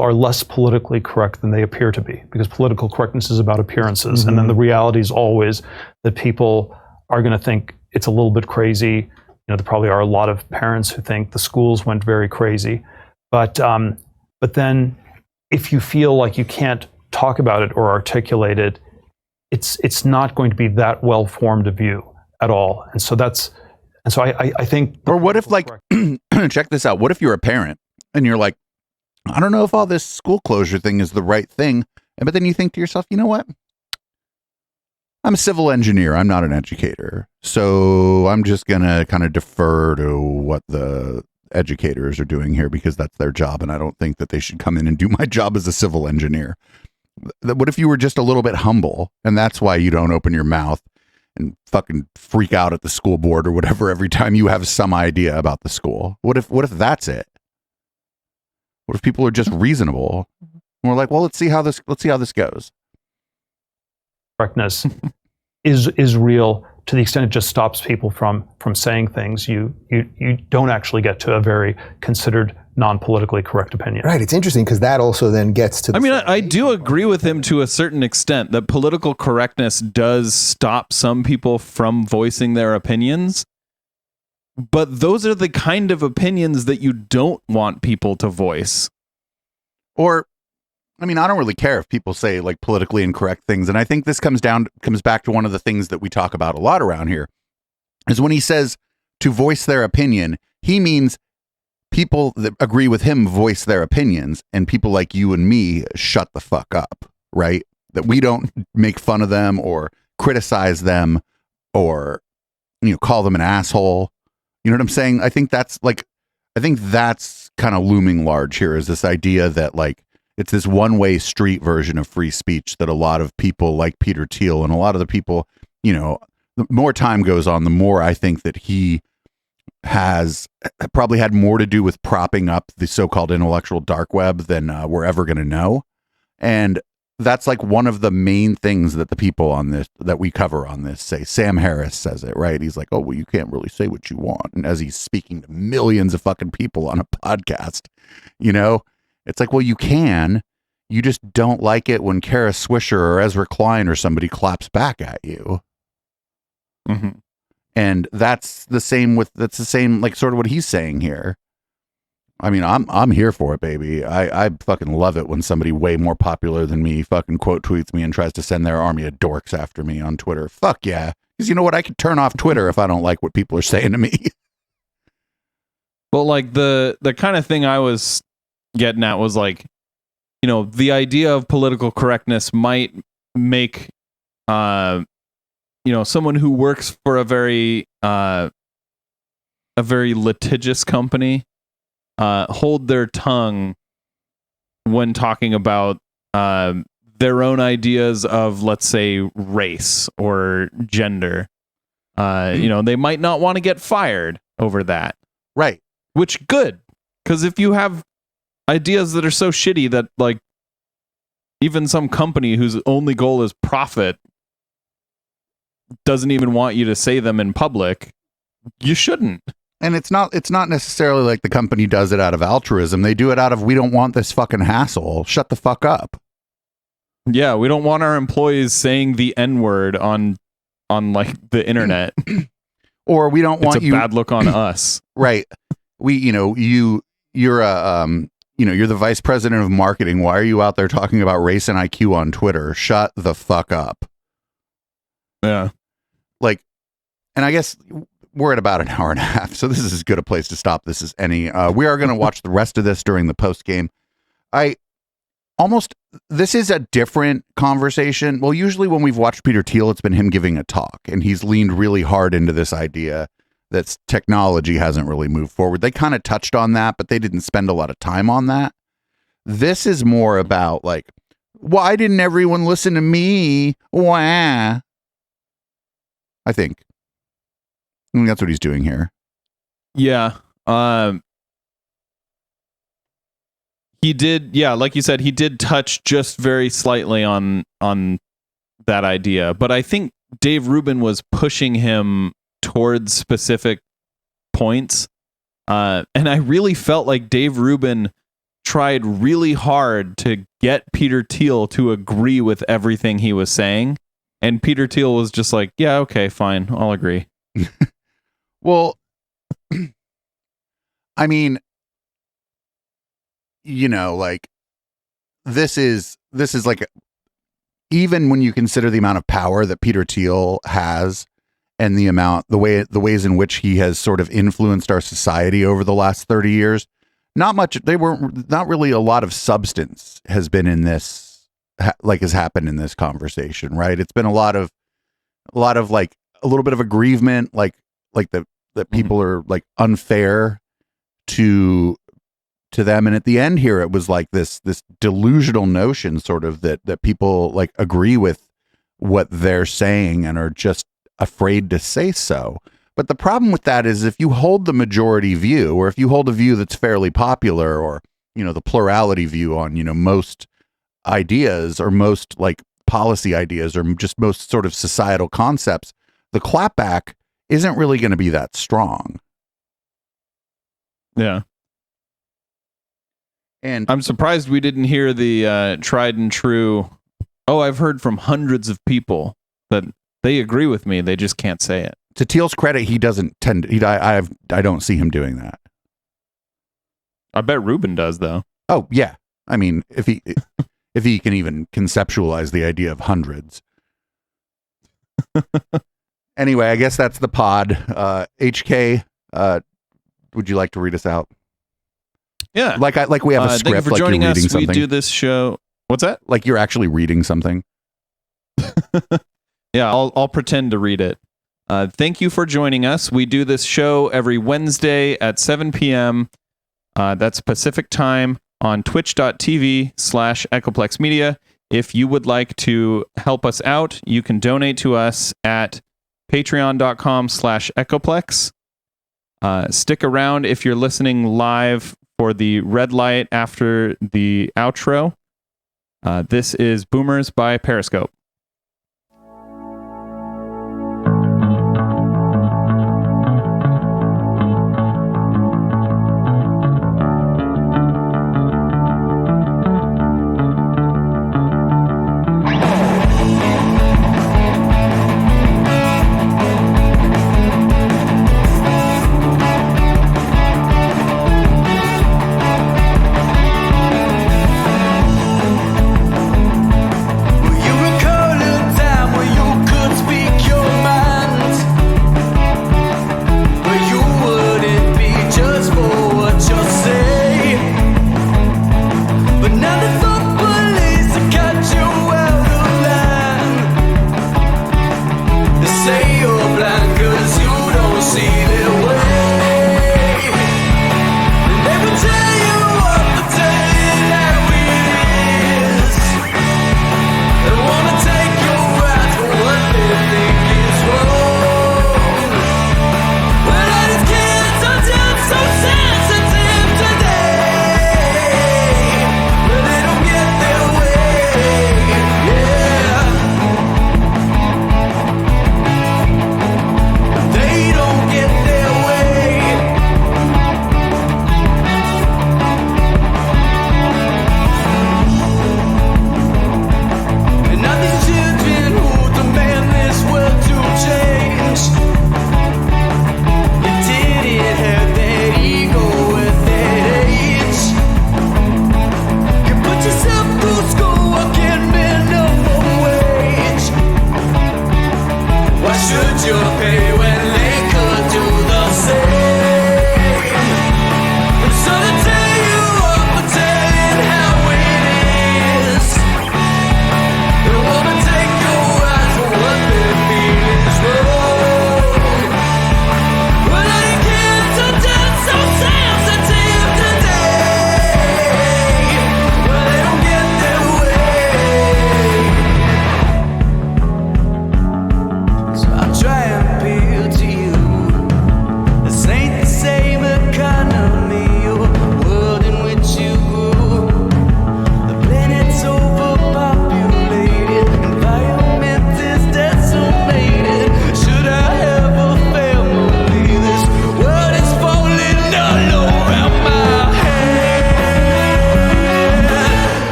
are less politically correct than they appear to be, because political correctness is about appearances. And then the reality is always that people are going to think it's a little bit crazy. You know, there probably are a lot of parents who think the schools went very crazy. But then if you feel like you can't talk about it or articulate it, it's not going to be that well-formed a view at all. And so I think... Or what if, like, check this out. What if you're a parent and you're like, I don't know if all this school closure thing is the right thing. But then you think to yourself, you know what? I'm a civil engineer. I'm not an educator. So I'm just going to kind of defer to what the educators are doing here because that's their job. And I don't think that they should come in and do my job as a civil engineer. What if you were just a little bit humble and that's why you don't open your mouth and fucking freak out at the school board or whatever every time you have some idea about the school? What if that's it? What if people are just reasonable? And we're like, well, let's see how this goes. Correctness is real to the extent it just stops people from saying things. You don't actually get to a very considered non-politically correct opinion. Right. It's interesting because that also then gets to the... I mean, I do agree with him to a certain extent that political correctness does stop some people from voicing their opinions. But those are the kind of opinions that you don't want people to voice. Or, I mean, I don't really care if people say like politically incorrect things. And I think this comes back to one of the things that we talk about a lot around here is when he says to voice their opinion, he means people that agree with him voice their opinions and people like you and me shut the fuck up, right? That we don't make fun of them or criticize them or, call them an asshole. You know what I'm saying? I think that's kind of looming large here is this idea that like it's this one-way street version of free speech that a lot of people like Peter Thiel and a lot of the people, the more time goes on, the more I think that he has probably had more to do with propping up the so-called intellectual dark web than we're ever going to know. And that's like one of the main things that the people on this, that we cover on this say. Sam Harris says it, right? He's like, oh, well, you can't really say what you want. And as he's speaking to millions of fucking people on a podcast, it's like, well, you can. You just don't like it when Kara Swisher or Ezra Klein or somebody claps back at you. Mm-hmm. And that's the same like sort of what he's saying here. I mean, I'm here for it, baby. I fucking love it when somebody way more popular than me fucking quote tweets me and tries to send their army of dorks after me on Twitter. Fuck yeah. Because you know what? I could turn off Twitter if I don't like what people are saying to me. Well, like the kind of thing I was getting at was like, the idea of political correctness might make, someone who works for a very litigious company hold their tongue when talking about their own ideas of, let's say, race or gender. They might not want to get fired over that. Right. Which good. Because if you have ideas that are so shitty that like even some company whose only goal is profit doesn't even want you to say them in public, you shouldn't. And it's not necessarily like the company does it out of altruism. They do it out of, we don't want this fucking hassle. Shut the fuck up. Yeah, we don't want our employees saying the N-word on like the internet. Or we don't want it's a bad look on us. Right. You're the vice president of marketing. Why are you out there talking about race and IQ on Twitter? Shut the fuck up. Yeah. Like, and I guess we're at about an hour and a half, so this is as good a place to stop this as any. We are going to watch the rest of this during the post game. This is a different conversation. Well, usually when we've watched Peter Thiel, it's been him giving a talk, and he's leaned really hard into this idea that technology hasn't really moved forward. They kind of touched on that, but they didn't spend a lot of time on that. This is more about like, why didn't everyone listen to me? Wah. I think that's what he's doing here. Yeah. He did, like you said, he did touch just very slightly on that idea. But I think Dave Rubin was pushing him towards specific points. And I really felt like Dave Rubin tried really hard to get Peter Thiel to agree with everything he was saying. And Peter Thiel was just like, yeah, okay, fine, I'll agree. Well, I mean, like this is like, even when you consider the amount of power that Peter Thiel has and the ways in which he has sort of influenced our society over the last 30 years, not really a lot of substance has been in this, has happened in this conversation, right? It's been a lot of like a little bit of aggrievement, like that people are like unfair to them, and at the end here it was like this delusional notion sort of that people like agree with what they're saying and are just afraid to say so. But the problem with that is if you hold the majority view, or if you hold a view that's fairly popular, or the plurality view on most ideas, or most like policy ideas, or just most sort of societal concepts, the clapback isn't really going to be that strong. Yeah. And I'm surprised we didn't hear the tried and true, I've heard from hundreds of people that they agree with me, they just can't say it. To Thiel's credit, he doesn't tend to, I don't see him doing that. I bet Rubin does, though. Oh, yeah. I mean, if he can even conceptualize the idea of hundreds. Anyway, I guess that's the pod. HK, would you like to read us out? Yeah. Like we have a script. Thank you for like joining you're us. reading something. We do this show. What's that? Like you're actually reading something. Yeah, I'll pretend to read it. Thank you for joining us. We do this show every Wednesday at 7 p.m. That's Pacific time on twitch.tv/Echoplex Media. If you would like to help us out, you can donate to us at patreon.com/Echoplex. Stick around if you're listening live for the red light after the outro. This is Boomers by Periscope.